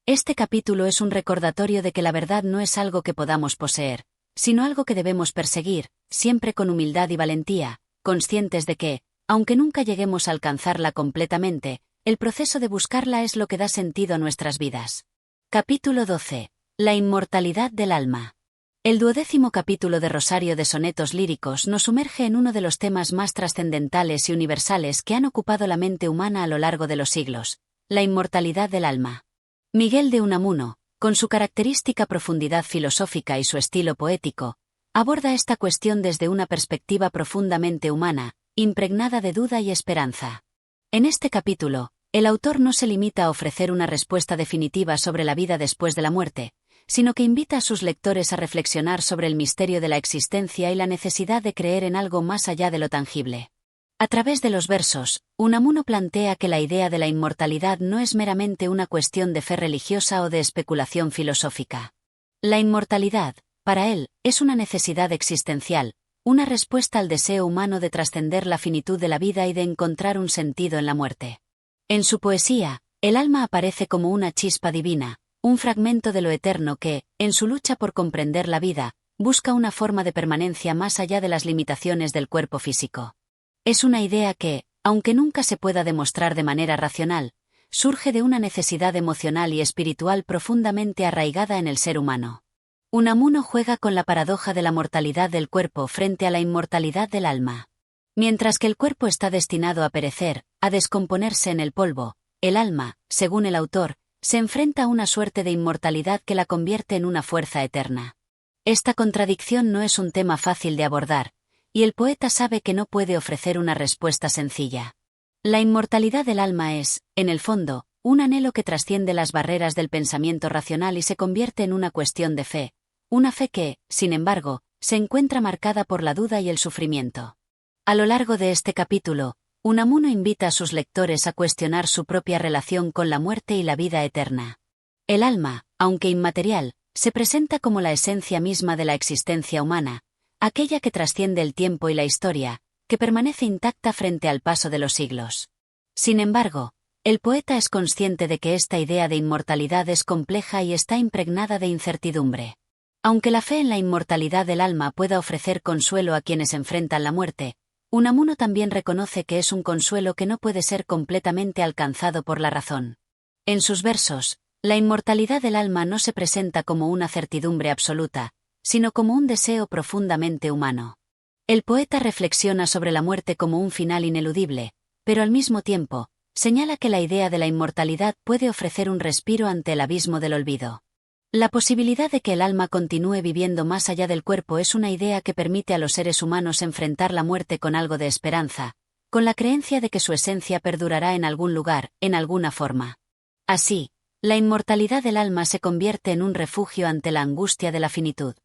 Este capítulo es un recordatorio de que la verdad no es algo que podamos poseer, sino algo que debemos perseguir, siempre con humildad y valentía, conscientes de que, aunque nunca lleguemos a alcanzarla completamente, el proceso de buscarla es lo que da sentido a nuestras vidas. Capítulo 12. La inmortalidad del alma. El 12º capítulo de Rosario de Sonetos Líricos nos sumerge en uno de los temas más trascendentales y universales que han ocupado la mente humana a lo largo de los siglos, la inmortalidad del alma. Miguel de Unamuno, con su característica profundidad filosófica y su estilo poético, aborda esta cuestión desde una perspectiva profundamente humana, impregnada de duda y esperanza. En este capítulo, el autor no se limita a ofrecer una respuesta definitiva sobre la vida después de la muerte, sino que invita a sus lectores a reflexionar sobre el misterio de la existencia y la necesidad de creer en algo más allá de lo tangible. A través de los versos, Unamuno plantea que la idea de la inmortalidad no es meramente una cuestión de fe religiosa o de especulación filosófica. La inmortalidad, para él, es una necesidad existencial, una respuesta al deseo humano de trascender la finitud de la vida y de encontrar un sentido en la muerte. En su poesía, el alma aparece como una chispa divina, un fragmento de lo eterno que, en su lucha por comprender la vida, busca una forma de permanencia más allá de las limitaciones del cuerpo físico. Es una idea que, aunque nunca se pueda demostrar de manera racional, surge de una necesidad emocional y espiritual profundamente arraigada en el ser humano. Unamuno juega con la paradoja de la mortalidad del cuerpo frente a la inmortalidad del alma. Mientras que el cuerpo está destinado a perecer, a descomponerse en el polvo, el alma, según el autor, se enfrenta a una suerte de inmortalidad que la convierte en una fuerza eterna. Esta contradicción no es un tema fácil de abordar, y el poeta sabe que no puede ofrecer una respuesta sencilla. La inmortalidad del alma es, en el fondo, un anhelo que trasciende las barreras del pensamiento racional y se convierte en una cuestión de fe, una fe que, sin embargo, se encuentra marcada por la duda y el sufrimiento. A lo largo de este capítulo, Unamuno invita a sus lectores a cuestionar su propia relación con la muerte y la vida eterna. El alma, aunque inmaterial, se presenta como la esencia misma de la existencia humana, aquella que trasciende el tiempo y la historia, que permanece intacta frente al paso de los siglos. Sin embargo, el poeta es consciente de que esta idea de inmortalidad es compleja y está impregnada de incertidumbre. Aunque la fe en la inmortalidad del alma pueda ofrecer consuelo a quienes enfrentan la muerte, Unamuno también reconoce que es un consuelo que no puede ser completamente alcanzado por la razón. En sus versos, la inmortalidad del alma no se presenta como una certidumbre absoluta, sino como un deseo profundamente humano. El poeta reflexiona sobre la muerte como un final ineludible, pero al mismo tiempo, señala que la idea de la inmortalidad puede ofrecer un respiro ante el abismo del olvido. La posibilidad de que el alma continúe viviendo más allá del cuerpo es una idea que permite a los seres humanos enfrentar la muerte con algo de esperanza, con la creencia de que su esencia perdurará en algún lugar, en alguna forma. Así, la inmortalidad del alma se convierte en un refugio ante la angustia de la finitud.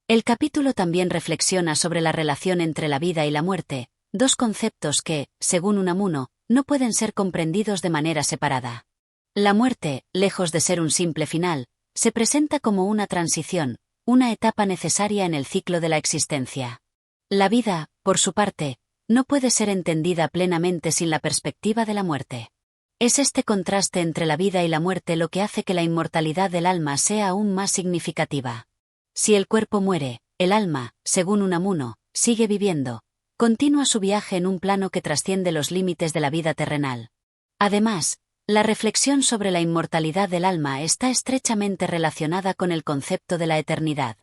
El capítulo también reflexiona sobre la relación entre la vida y la muerte, dos conceptos que, según Unamuno, no pueden ser comprendidos de manera separada. La muerte, lejos de ser un simple final, se presenta como una transición, una etapa necesaria en el ciclo de la existencia. La vida, por su parte, no puede ser entendida plenamente sin la perspectiva de la muerte. Es este contraste entre la vida y la muerte lo que hace que la inmortalidad del alma sea aún más significativa. Si el cuerpo muere, el alma, según Unamuno, sigue viviendo, continúa su viaje en un plano que trasciende los límites de la vida terrenal. Además, la reflexión sobre la inmortalidad del alma está estrechamente relacionada con el concepto de la eternidad.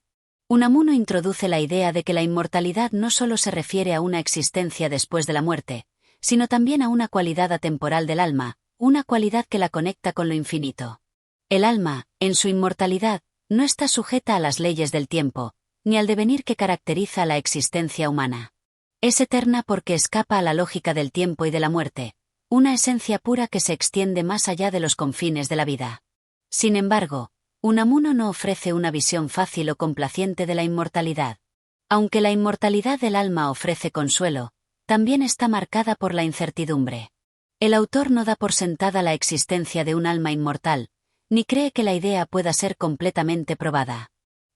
Unamuno introduce la idea de que la inmortalidad no solo se refiere a una existencia después de la muerte, sino también a una cualidad atemporal del alma, una cualidad que la conecta con lo infinito. El alma, en su inmortalidad, no está sujeta a las leyes del tiempo, ni al devenir que caracteriza la existencia humana. Es eterna porque escapa a la lógica del tiempo y de la muerte, una esencia pura que se extiende más allá de los confines de la vida. Sin embargo, Unamuno no ofrece una visión fácil o complaciente de la inmortalidad. Aunque la inmortalidad del alma ofrece consuelo, también está marcada por la incertidumbre. El autor no da por sentada la existencia de un alma inmortal, ni cree que la idea pueda ser completamente probada.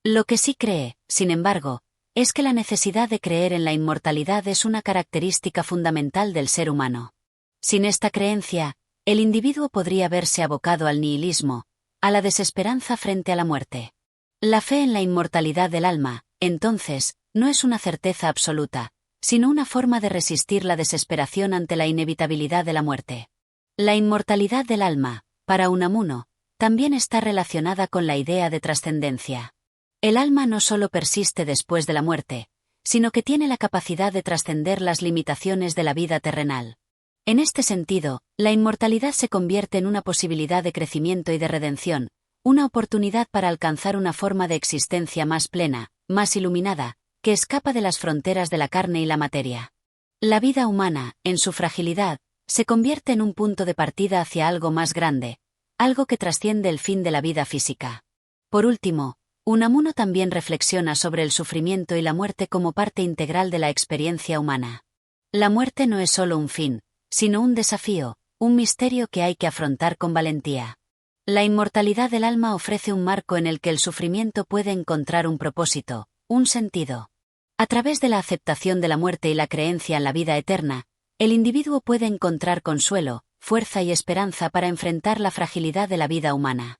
Lo que sí cree, sin embargo, es que la necesidad de creer en la inmortalidad es una característica fundamental del ser humano. Sin esta creencia, el individuo podría verse abocado al nihilismo, a la desesperanza frente a la muerte. La fe en la inmortalidad del alma, entonces, no es una certeza absoluta, sino una forma de resistir la desesperación ante la inevitabilidad de la muerte. La inmortalidad del alma, para Unamuno, también está relacionada con la idea de trascendencia. El alma no solo persiste después de la muerte, sino que tiene la capacidad de trascender las limitaciones de la vida terrenal. En este sentido, la inmortalidad se convierte en una posibilidad de crecimiento y de redención, una oportunidad para alcanzar una forma de existencia más plena, más iluminada, que escapa de las fronteras de la carne y la materia. La vida humana, en su fragilidad, se convierte en un punto de partida hacia algo más grande, algo que trasciende el fin de la vida física. Por último, Unamuno también reflexiona sobre el sufrimiento y la muerte como parte integral de la experiencia humana. La muerte no es solo un fin, sino un desafío, un misterio que hay que afrontar con valentía. La inmortalidad del alma ofrece un marco en el que el sufrimiento puede encontrar un propósito, un sentido. A través de la aceptación de la muerte y la creencia en la vida eterna, el individuo puede encontrar consuelo, fuerza y esperanza para enfrentar la fragilidad de la vida humana.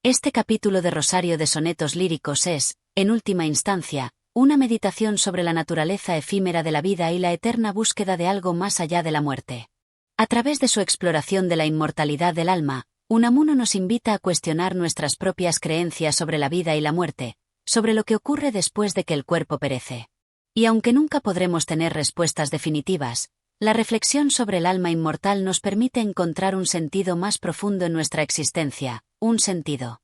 Este capítulo de Rosario de Sonetos Líricos es, en última instancia, una meditación sobre la naturaleza efímera de la vida y la eterna búsqueda de algo más allá de la muerte. A través de su exploración de la inmortalidad del alma, Unamuno nos invita a cuestionar nuestras propias creencias sobre la vida y la muerte, sobre lo que ocurre después de que el cuerpo perece. Y aunque nunca podremos tener respuestas definitivas, la reflexión sobre el alma inmortal nos permite encontrar un sentido más profundo en nuestra existencia, un sentido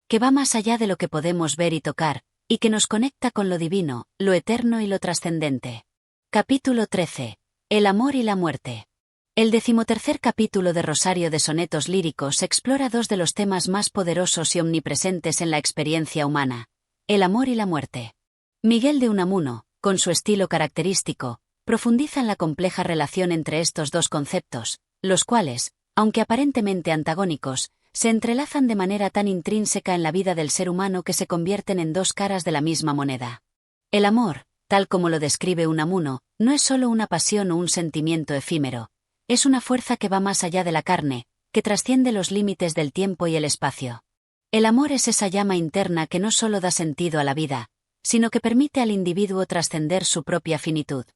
que va más allá de lo que podemos ver y tocar, y que nos conecta con lo divino, lo eterno y lo trascendente. Capítulo 13. El amor y la muerte. El 13º capítulo de Rosario de Sonetos Líricos explora dos de los temas más poderosos y omnipresentes en la experiencia humana: el amor y la muerte. Miguel de Unamuno, con su estilo característico, profundiza en la compleja relación entre estos dos conceptos, los cuales, aunque aparentemente antagónicos, se entrelazan de manera tan intrínseca en la vida del ser humano que se convierten en dos caras de la misma moneda. El amor, tal como lo describe Unamuno, no es solo una pasión o un sentimiento efímero, es una fuerza que va más allá de la carne, que trasciende los límites del tiempo y el espacio. El amor es esa llama interna que no solo da sentido a la vida, sino que permite al individuo trascender su propia finitud.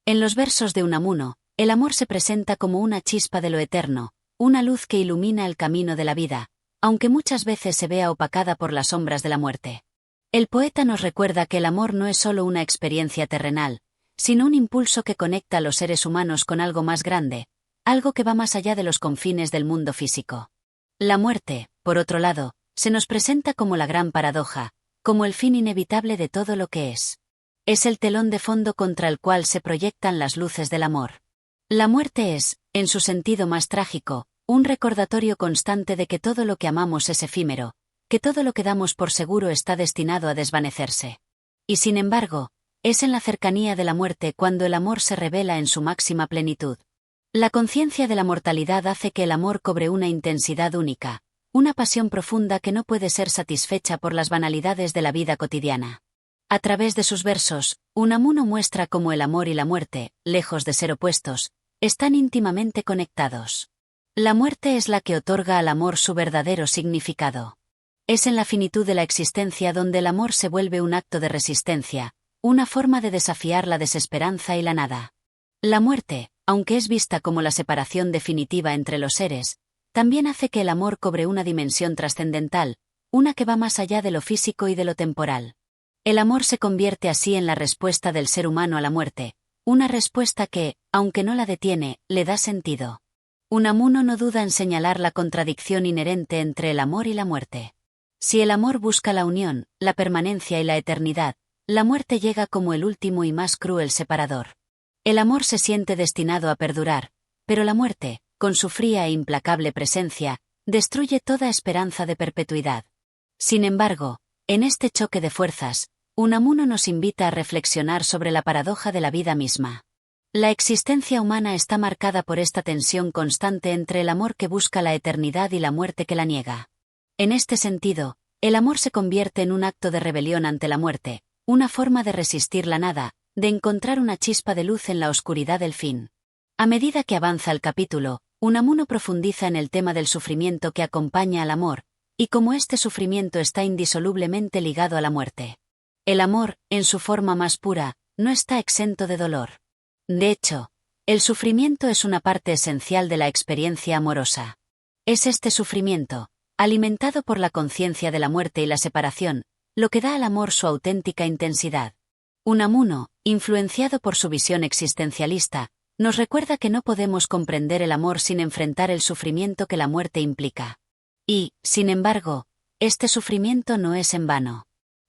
En los versos de Unamuno, el amor se presenta como una chispa de lo eterno, una luz que ilumina el camino de la vida, aunque muchas veces se vea opacada por las sombras de la muerte. El poeta nos recuerda que el amor no es solo una experiencia terrenal, sino un impulso que conecta a los seres humanos con algo más grande, algo que va más allá de los confines del mundo físico. La muerte, por otro lado, se nos presenta como la gran paradoja, como el fin inevitable de todo lo que es. Es el telón de fondo contra el cual se proyectan las luces del amor. La muerte es, en su sentido más trágico, un recordatorio constante de que todo lo que amamos es efímero, que todo lo que damos por seguro está destinado a desvanecerse. Y sin embargo, es en la cercanía de la muerte cuando el amor se revela en su máxima plenitud. La conciencia de la mortalidad hace que el amor cobre una intensidad única, una pasión profunda que no puede ser satisfecha por las banalidades de la vida cotidiana. A través de sus versos, Unamuno muestra cómo el amor y la muerte, lejos de ser opuestos, están íntimamente conectados. La muerte es la que otorga al amor su verdadero significado. Es en la finitud de la existencia donde el amor se vuelve un acto de resistencia, una forma de desafiar la desesperanza y la nada. La muerte, aunque es vista como la separación definitiva entre los seres, también hace que el amor cobre una dimensión trascendental, una que va más allá de lo físico y de lo temporal. El amor se convierte así en la respuesta del ser humano a la muerte, una respuesta que, aunque no la detiene, le da sentido. Unamuno no duda en señalar la contradicción inherente entre el amor y la muerte. Si el amor busca la unión, la permanencia y la eternidad, la muerte llega como el último y más cruel separador. El amor se siente destinado a perdurar, pero la muerte, con su fría e implacable presencia, destruye toda esperanza de perpetuidad. Sin embargo, en este choque de fuerzas, Unamuno nos invita a reflexionar sobre la paradoja de la vida misma. La existencia humana está marcada por esta tensión constante entre el amor que busca la eternidad y la muerte que la niega. En este sentido, el amor se convierte en un acto de rebelión ante la muerte, una forma de resistir la nada, de encontrar una chispa de luz en la oscuridad del fin. A medida que avanza el capítulo, Unamuno profundiza en el tema del sufrimiento que acompaña al amor, y cómo este sufrimiento está indisolublemente ligado a la muerte. El amor, en su forma más pura, no está exento de dolor. De hecho, el sufrimiento es una parte esencial de la experiencia amorosa. Es este sufrimiento, alimentado por la conciencia de la muerte y la separación, lo que da al amor su auténtica intensidad. Unamuno, influenciado por su visión existencialista, nos recuerda que no podemos comprender el amor sin enfrentar el sufrimiento que la muerte implica. Y, sin embargo, este sufrimiento no es en vano.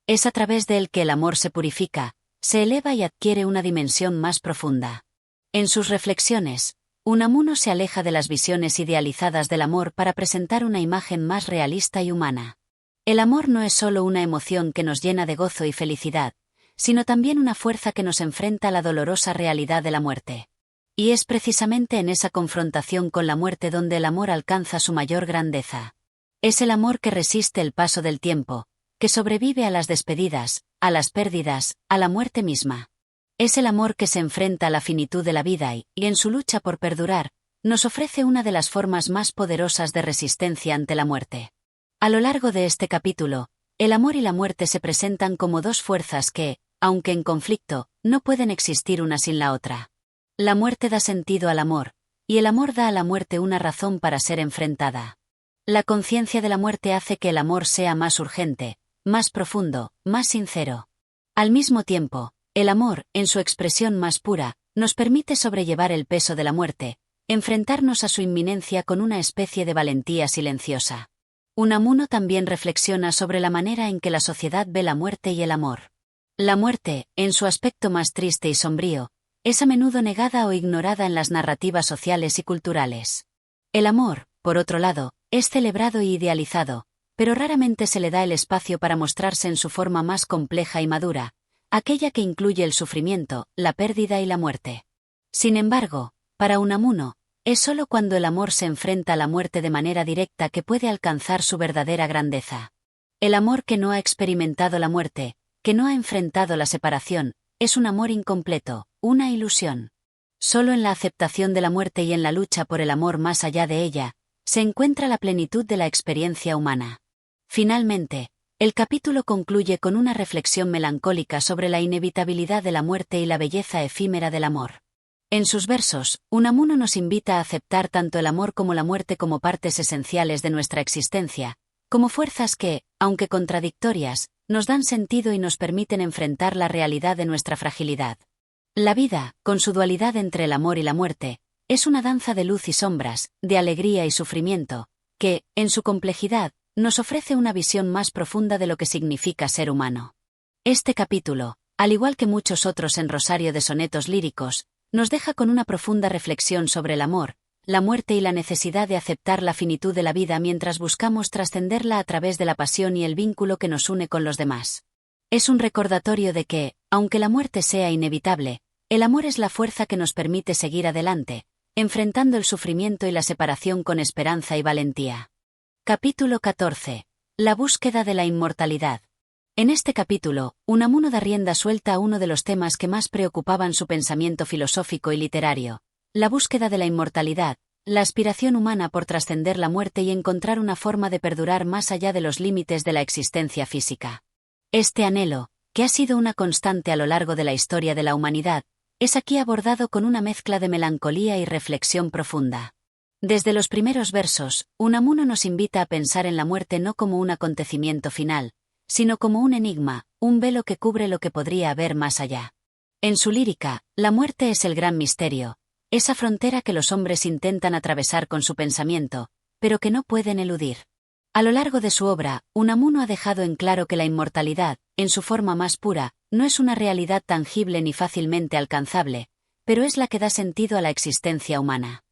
Es a través de él que el amor se purifica, se eleva y adquiere una dimensión más profunda. En sus reflexiones, Unamuno se aleja de las visiones idealizadas del amor para presentar una imagen más realista y humana. El amor no es solo una emoción que nos llena de gozo y felicidad, sino también una fuerza que nos enfrenta a la dolorosa realidad de la muerte. Y es precisamente en esa confrontación con la muerte donde el amor alcanza su mayor grandeza. Es el amor que resiste el paso del tiempo, que sobrevive a las despedidas, a las pérdidas, a la muerte misma. Es el amor que se enfrenta a la finitud de la vida y, en su lucha por perdurar, nos ofrece una de las formas más poderosas de resistencia ante la muerte. A lo largo de este capítulo, el amor y la muerte se presentan como dos fuerzas que, aunque en conflicto, no pueden existir una sin la otra. La muerte da sentido al amor, y el amor da a la muerte una razón para ser enfrentada. La conciencia de la muerte hace que el amor sea más urgente, más profundo, más sincero. Al mismo tiempo, el amor, en su expresión más pura, nos permite sobrellevar el peso de la muerte, enfrentarnos a su inminencia con una especie de valentía silenciosa. Unamuno también reflexiona sobre la manera en que la sociedad ve la muerte y el amor. La muerte, en su aspecto más triste y sombrío, es a menudo negada o ignorada en las narrativas sociales y culturales. El amor, por otro lado, es celebrado y idealizado, pero raramente se le da el espacio para mostrarse en su forma más compleja y madura, aquella que incluye el sufrimiento, la pérdida y la muerte. Sin embargo, para Unamuno, es sólo cuando el amor se enfrenta a la muerte de manera directa que puede alcanzar su verdadera grandeza. El amor que no ha experimentado la muerte, que no ha enfrentado la separación, es un amor incompleto, una ilusión. Solo en la aceptación de la muerte y en la lucha por el amor más allá de ella, se encuentra la plenitud de la experiencia humana. Finalmente, el capítulo concluye con una reflexión melancólica sobre la inevitabilidad de la muerte y la belleza efímera del amor. En sus versos, Unamuno nos invita a aceptar tanto el amor como la muerte como partes esenciales de nuestra existencia, como fuerzas que, aunque contradictorias, nos dan sentido y nos permiten enfrentar la realidad de nuestra fragilidad. La vida, con su dualidad entre el amor y la muerte, es una danza de luz y sombras, de alegría y sufrimiento, que, en su complejidad, nos ofrece una visión más profunda de lo que significa ser humano. Este capítulo, al igual que muchos otros en Rosario de sonetos líricos, nos deja con una profunda reflexión sobre el amor, la muerte y la necesidad de aceptar la finitud de la vida mientras buscamos trascenderla a través de la pasión y el vínculo que nos une con los demás. Es un recordatorio de que, aunque la muerte sea inevitable, el amor es la fuerza que nos permite seguir adelante, enfrentando el sufrimiento y la separación con esperanza y valentía. Capítulo 14. La búsqueda de la inmortalidad. En este capítulo, Unamuno da rienda suelta a uno de los temas que más preocupaban su pensamiento filosófico y literario: la búsqueda de la inmortalidad, la aspiración humana por trascender la muerte y encontrar una forma de perdurar más allá de los límites de la existencia física. Este anhelo, que ha sido una constante a lo largo de la historia de la humanidad, es aquí abordado con una mezcla de melancolía y reflexión profunda. Desde los primeros versos, Unamuno nos invita a pensar en la muerte no como un acontecimiento final, sino como un enigma, un velo que cubre lo que podría haber más allá. En su lírica, la muerte es el gran misterio, esa frontera que los hombres intentan atravesar con su pensamiento, pero que no pueden eludir. A lo largo de su obra, Unamuno ha dejado en claro que la inmortalidad, en su forma más pura, no es una realidad tangible ni fácilmente alcanzable, pero es la que da sentido a la existencia humana.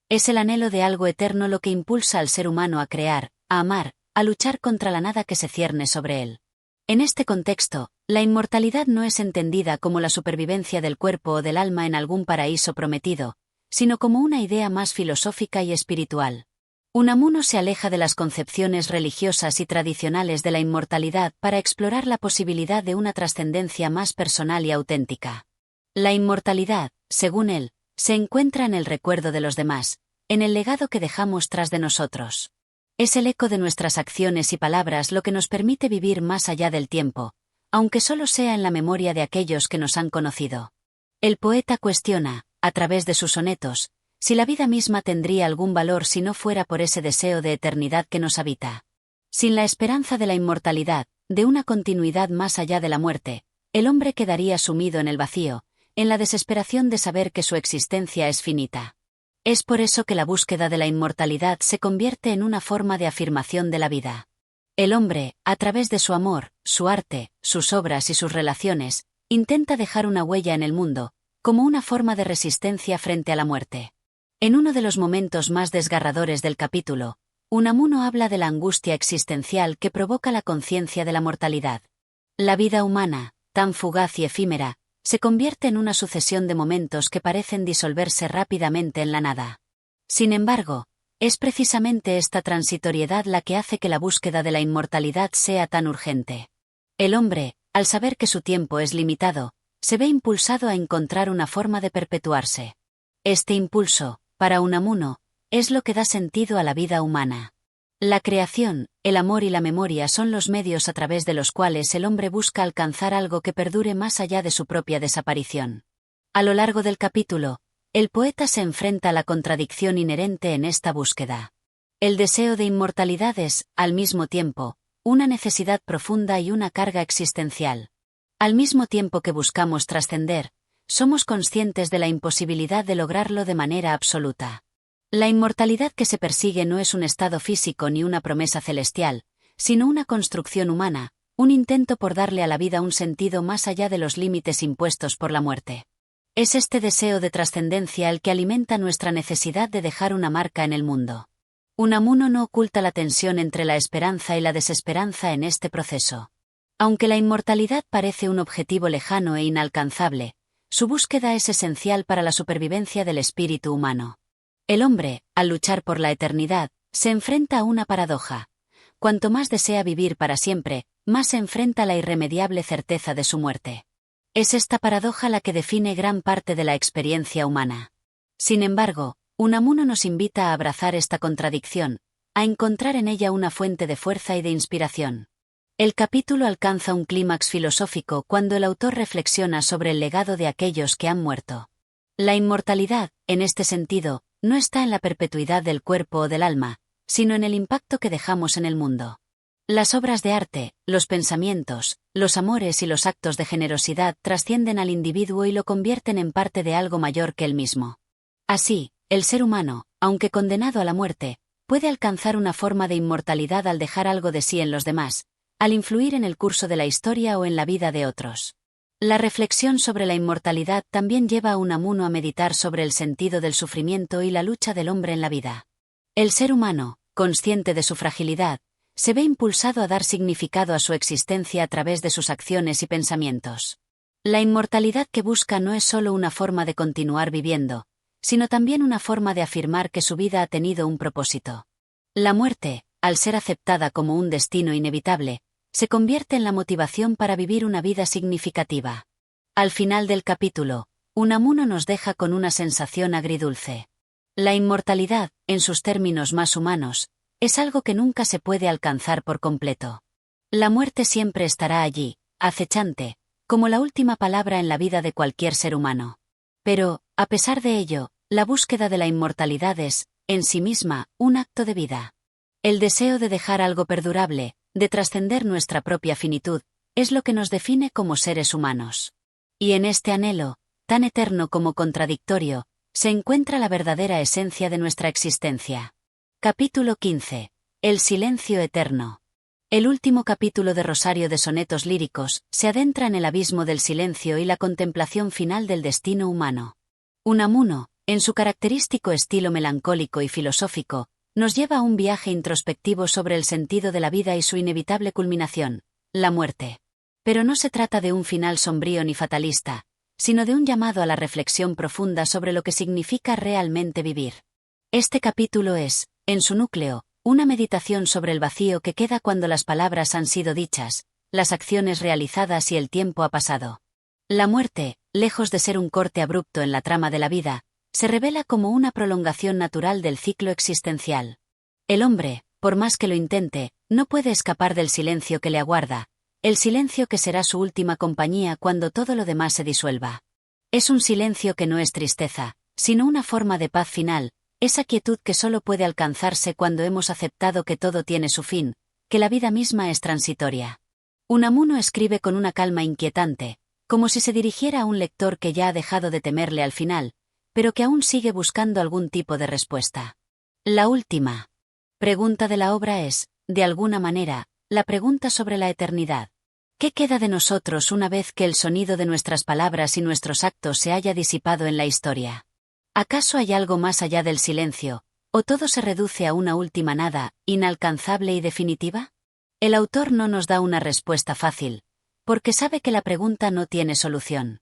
Es el anhelo de algo eterno lo que impulsa al ser humano a crear, a amar, a luchar contra la nada que se cierne sobre él. En este contexto, la inmortalidad no es entendida como la supervivencia del cuerpo o del alma en algún paraíso prometido, sino como una idea más filosófica y espiritual. Unamuno se aleja de las concepciones religiosas y tradicionales de la inmortalidad para explorar la posibilidad de una trascendencia más personal y auténtica. La inmortalidad, según él, se encuentra en el recuerdo de los demás, en el legado que dejamos tras de nosotros. Es el eco de nuestras acciones y palabras lo que nos permite vivir más allá del tiempo, aunque solo sea en la memoria de aquellos que nos han conocido. El poeta cuestiona, a través de sus sonetos, si la vida misma tendría algún valor si no fuera por ese deseo de eternidad que nos habita. Sin la esperanza de la inmortalidad, de una continuidad más allá de la muerte, el hombre quedaría sumido en el vacío, en la desesperación de saber que su existencia es finita. Es por eso que la búsqueda de la inmortalidad se convierte en una forma de afirmación de la vida. El hombre, a través de su amor, su arte, sus obras y sus relaciones, intenta dejar una huella en el mundo, como una forma de resistencia frente a la muerte. En uno de los momentos más desgarradores del capítulo, Unamuno habla de la angustia existencial que provoca la conciencia de la mortalidad. La vida humana, tan fugaz y efímera, se convierte en una sucesión de momentos que parecen disolverse rápidamente en la nada. Sin embargo, es precisamente esta transitoriedad la que hace que la búsqueda de la inmortalidad sea tan urgente. El hombre, al saber que su tiempo es limitado, se ve impulsado a encontrar una forma de perpetuarse. Este impulso, para Unamuno, es lo que da sentido a la vida humana. La creación, el amor y la memoria son los medios a través de los cuales el hombre busca alcanzar algo que perdure más allá de su propia desaparición. A lo largo del capítulo, el poeta se enfrenta a la contradicción inherente en esta búsqueda. El deseo de inmortalidad es, al mismo tiempo, una necesidad profunda y una carga existencial. Al mismo tiempo que buscamos trascender, somos conscientes de la imposibilidad de lograrlo de manera absoluta. La inmortalidad que se persigue no es un estado físico ni una promesa celestial, sino una construcción humana, un intento por darle a la vida un sentido más allá de los límites impuestos por la muerte. Es este deseo de trascendencia el que alimenta nuestra necesidad de dejar una marca en el mundo. Unamuno no oculta la tensión entre la esperanza y la desesperanza en este proceso. Aunque la inmortalidad parece un objetivo lejano e inalcanzable, su búsqueda es esencial para la supervivencia del espíritu humano. El hombre, al luchar por la eternidad, se enfrenta a una paradoja. Cuanto más desea vivir para siempre, más se enfrenta a la irremediable certeza de su muerte. Es esta paradoja la que define gran parte de la experiencia humana. Sin embargo, Unamuno nos invita a abrazar esta contradicción, a encontrar en ella una fuente de fuerza y de inspiración. El capítulo alcanza un clímax filosófico cuando el autor reflexiona sobre el legado de aquellos que han muerto. La inmortalidad, en este sentido, no está en la perpetuidad del cuerpo o del alma, sino en el impacto que dejamos en el mundo. Las obras de arte, los pensamientos, los amores y los actos de generosidad trascienden al individuo y lo convierten en parte de algo mayor que él mismo. Así, el ser humano, aunque condenado a la muerte, puede alcanzar una forma de inmortalidad al dejar algo de sí en los demás, al influir en el curso de la historia o en la vida de otros. La reflexión sobre la inmortalidad también lleva a Unamuno a meditar sobre el sentido del sufrimiento y la lucha del hombre en la vida. El ser humano, consciente de su fragilidad, se ve impulsado a dar significado a su existencia a través de sus acciones y pensamientos. La inmortalidad que busca no es solo una forma de continuar viviendo, sino también una forma de afirmar que su vida ha tenido un propósito. La muerte, al ser aceptada como un destino inevitable, se convierte en la motivación para vivir una vida significativa. Al final del capítulo, Unamuno nos deja con una sensación agridulce. La inmortalidad, en sus términos más humanos, es algo que nunca se puede alcanzar por completo. La muerte siempre estará allí, acechante, como la última palabra en la vida de cualquier ser humano. Pero, a pesar de ello, la búsqueda de la inmortalidad es, en sí misma, un acto de vida. El deseo de dejar algo perdurable, de trascender nuestra propia finitud, es lo que nos define como seres humanos. Y en este anhelo, tan eterno como contradictorio, se encuentra la verdadera esencia de nuestra existencia. Capítulo 15. El silencio eterno. El último capítulo de Rosario de Sonetos Líricos se adentra en el abismo del silencio y la contemplación final del destino humano. Unamuno, en su característico estilo melancólico y filosófico, nos lleva a un viaje introspectivo sobre el sentido de la vida y su inevitable culminación, la muerte. Pero no se trata de un final sombrío ni fatalista, sino de un llamado a la reflexión profunda sobre lo que significa realmente vivir. Este capítulo es, En su núcleo, una meditación sobre el vacío que queda cuando las palabras han sido dichas, las acciones realizadas y el tiempo ha pasado. La muerte, lejos de ser un corte abrupto en la trama de la vida, se revela como una prolongación natural del ciclo existencial. El hombre, por más que lo intente, no puede escapar del silencio que le aguarda, el silencio que será su última compañía cuando todo lo demás se disuelva. Es un silencio que no es tristeza, sino una forma de paz final, esa quietud que solo puede alcanzarse cuando hemos aceptado que todo tiene su fin, que la vida misma es transitoria. Unamuno escribe con una calma inquietante, como si se dirigiera a un lector que ya ha dejado de temerle al final, pero que aún sigue buscando algún tipo de respuesta. La última pregunta de la obra es, de alguna manera, la pregunta sobre la eternidad. ¿Qué queda de nosotros una vez que el sonido de nuestras palabras y nuestros actos se haya disipado en la historia? ¿Acaso hay algo más allá del silencio, o todo se reduce a una última nada, inalcanzable y definitiva? El autor no nos da una respuesta fácil, porque sabe que la pregunta no tiene solución.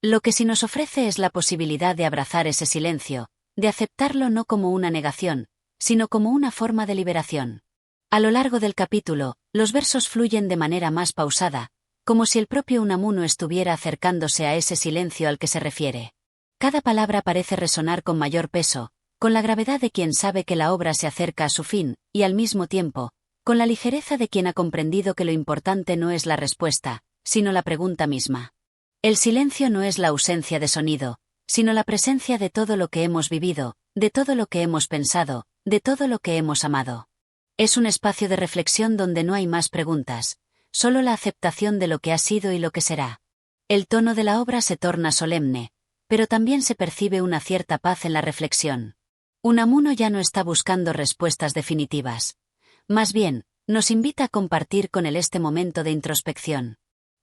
Lo que sí nos ofrece es la posibilidad de abrazar ese silencio, de aceptarlo no como una negación, sino como una forma de liberación. A lo largo del capítulo, los versos fluyen de manera más pausada, como si el propio Unamuno estuviera acercándose a ese silencio al que se refiere. Cada palabra parece resonar con mayor peso, con la gravedad de quien sabe que la obra se acerca a su fin, y al mismo tiempo, con la ligereza de quien ha comprendido que lo importante no es la respuesta, sino la pregunta misma. El silencio no es la ausencia de sonido, sino la presencia de todo lo que hemos vivido, de todo lo que hemos pensado, de todo lo que hemos amado. Es un espacio de reflexión donde no hay más preguntas, solo la aceptación de lo que ha sido y lo que será. El tono de la obra se torna solemne, pero también se percibe una cierta paz en la reflexión. Unamuno ya no está buscando respuestas definitivas. Más bien, nos invita a compartir con él este momento de introspección.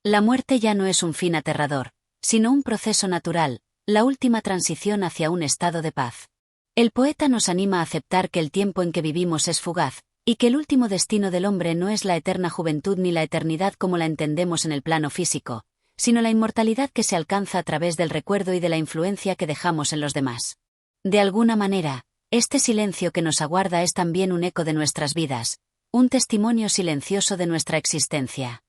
La muerte ya no es un fin aterrador, sino un proceso natural, la última transición hacia un estado de paz. El poeta nos anima a aceptar que el tiempo en que vivimos es fugaz, y que el último destino del hombre no es la eterna juventud ni la eternidad como la entendemos en el plano físico, sino la inmortalidad que se alcanza a través del recuerdo y de la influencia que dejamos en los demás. De alguna manera, este silencio que nos aguarda es también un eco de nuestras vidas, un testimonio silencioso de nuestra existencia.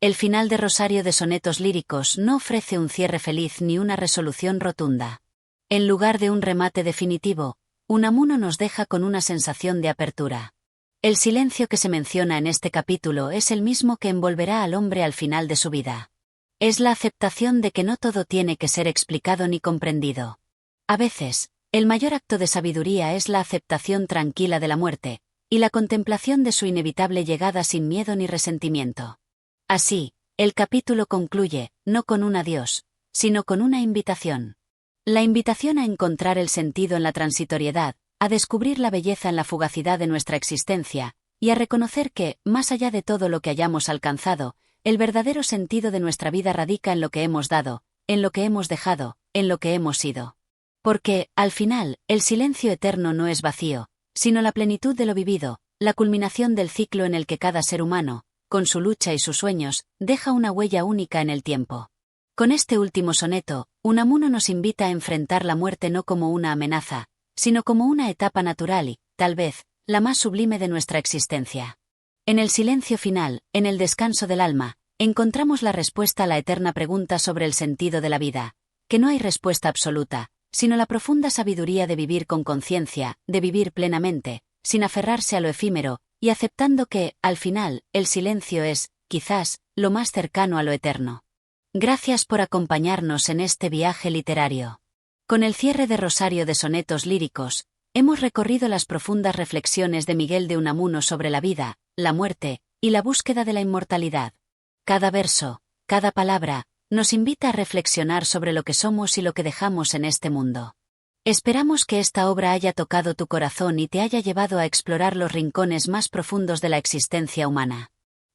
El final de Rosario de Sonetos Líricos no ofrece un cierre feliz ni una resolución rotunda. En lugar de un remate definitivo, Unamuno nos deja con una sensación de apertura. El silencio que se menciona en este capítulo es el mismo que envolverá al hombre al final de su vida. Es la aceptación de que no todo tiene que ser explicado ni comprendido. A veces, el mayor acto de sabiduría es la aceptación tranquila de la muerte, y la contemplación de su inevitable llegada sin miedo ni resentimiento. Así, el capítulo concluye, no con un adiós, sino con una invitación. La invitación a encontrar el sentido en la transitoriedad, a descubrir la belleza en la fugacidad de nuestra existencia, y a reconocer que, más allá de todo lo que hayamos alcanzado, el verdadero sentido de nuestra vida radica en lo que hemos dado, en lo que hemos dejado, en lo que hemos sido. Porque, al final, el silencio eterno no es vacío, sino la plenitud de lo vivido, la culminación del ciclo en el que cada ser humano, con su lucha y sus sueños, deja una huella única en el tiempo. Con este último soneto, Unamuno nos invita a enfrentar la muerte no como una amenaza, sino como una etapa natural y, tal vez, la más sublime de nuestra existencia. En el silencio final, en el descanso del alma, encontramos la respuesta a la eterna pregunta sobre el sentido de la vida, que no hay respuesta absoluta, sino la profunda sabiduría de vivir con conciencia, de vivir plenamente, sin aferrarse a lo efímero, y aceptando que, al final, el silencio es, quizás, lo más cercano a lo eterno. Gracias por acompañarnos en este viaje literario. Con el cierre de Rosario de Sonetos Líricos, hemos recorrido las profundas reflexiones de Miguel de Unamuno sobre la vida, la muerte, y la búsqueda de la inmortalidad. Cada verso, cada palabra, nos invita a reflexionar sobre lo que somos y lo que dejamos en este mundo. Esperamos que esta obra haya tocado tu corazón y te haya llevado a explorar los rincones más profundos de la existencia humana.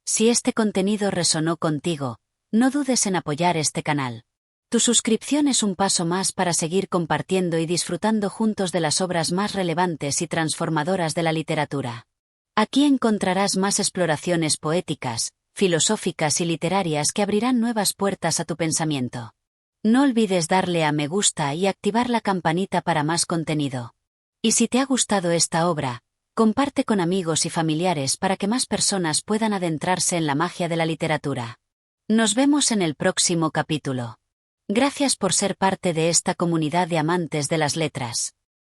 Si este contenido resonó contigo, no dudes en apoyar este canal. Tu suscripción es un paso más para seguir compartiendo y disfrutando juntos de las obras más relevantes y transformadoras de la literatura. Aquí encontrarás más exploraciones poéticas, filosóficas y literarias que abrirán nuevas puertas a tu pensamiento. No olvides darle a me gusta y activar la campanita para más contenido. Y si te ha gustado esta obra, Comparte con amigos y familiares para que más personas puedan adentrarse en la magia de la literatura. Nos vemos en el próximo capítulo. Gracias por ser parte de esta comunidad de amantes de las letras.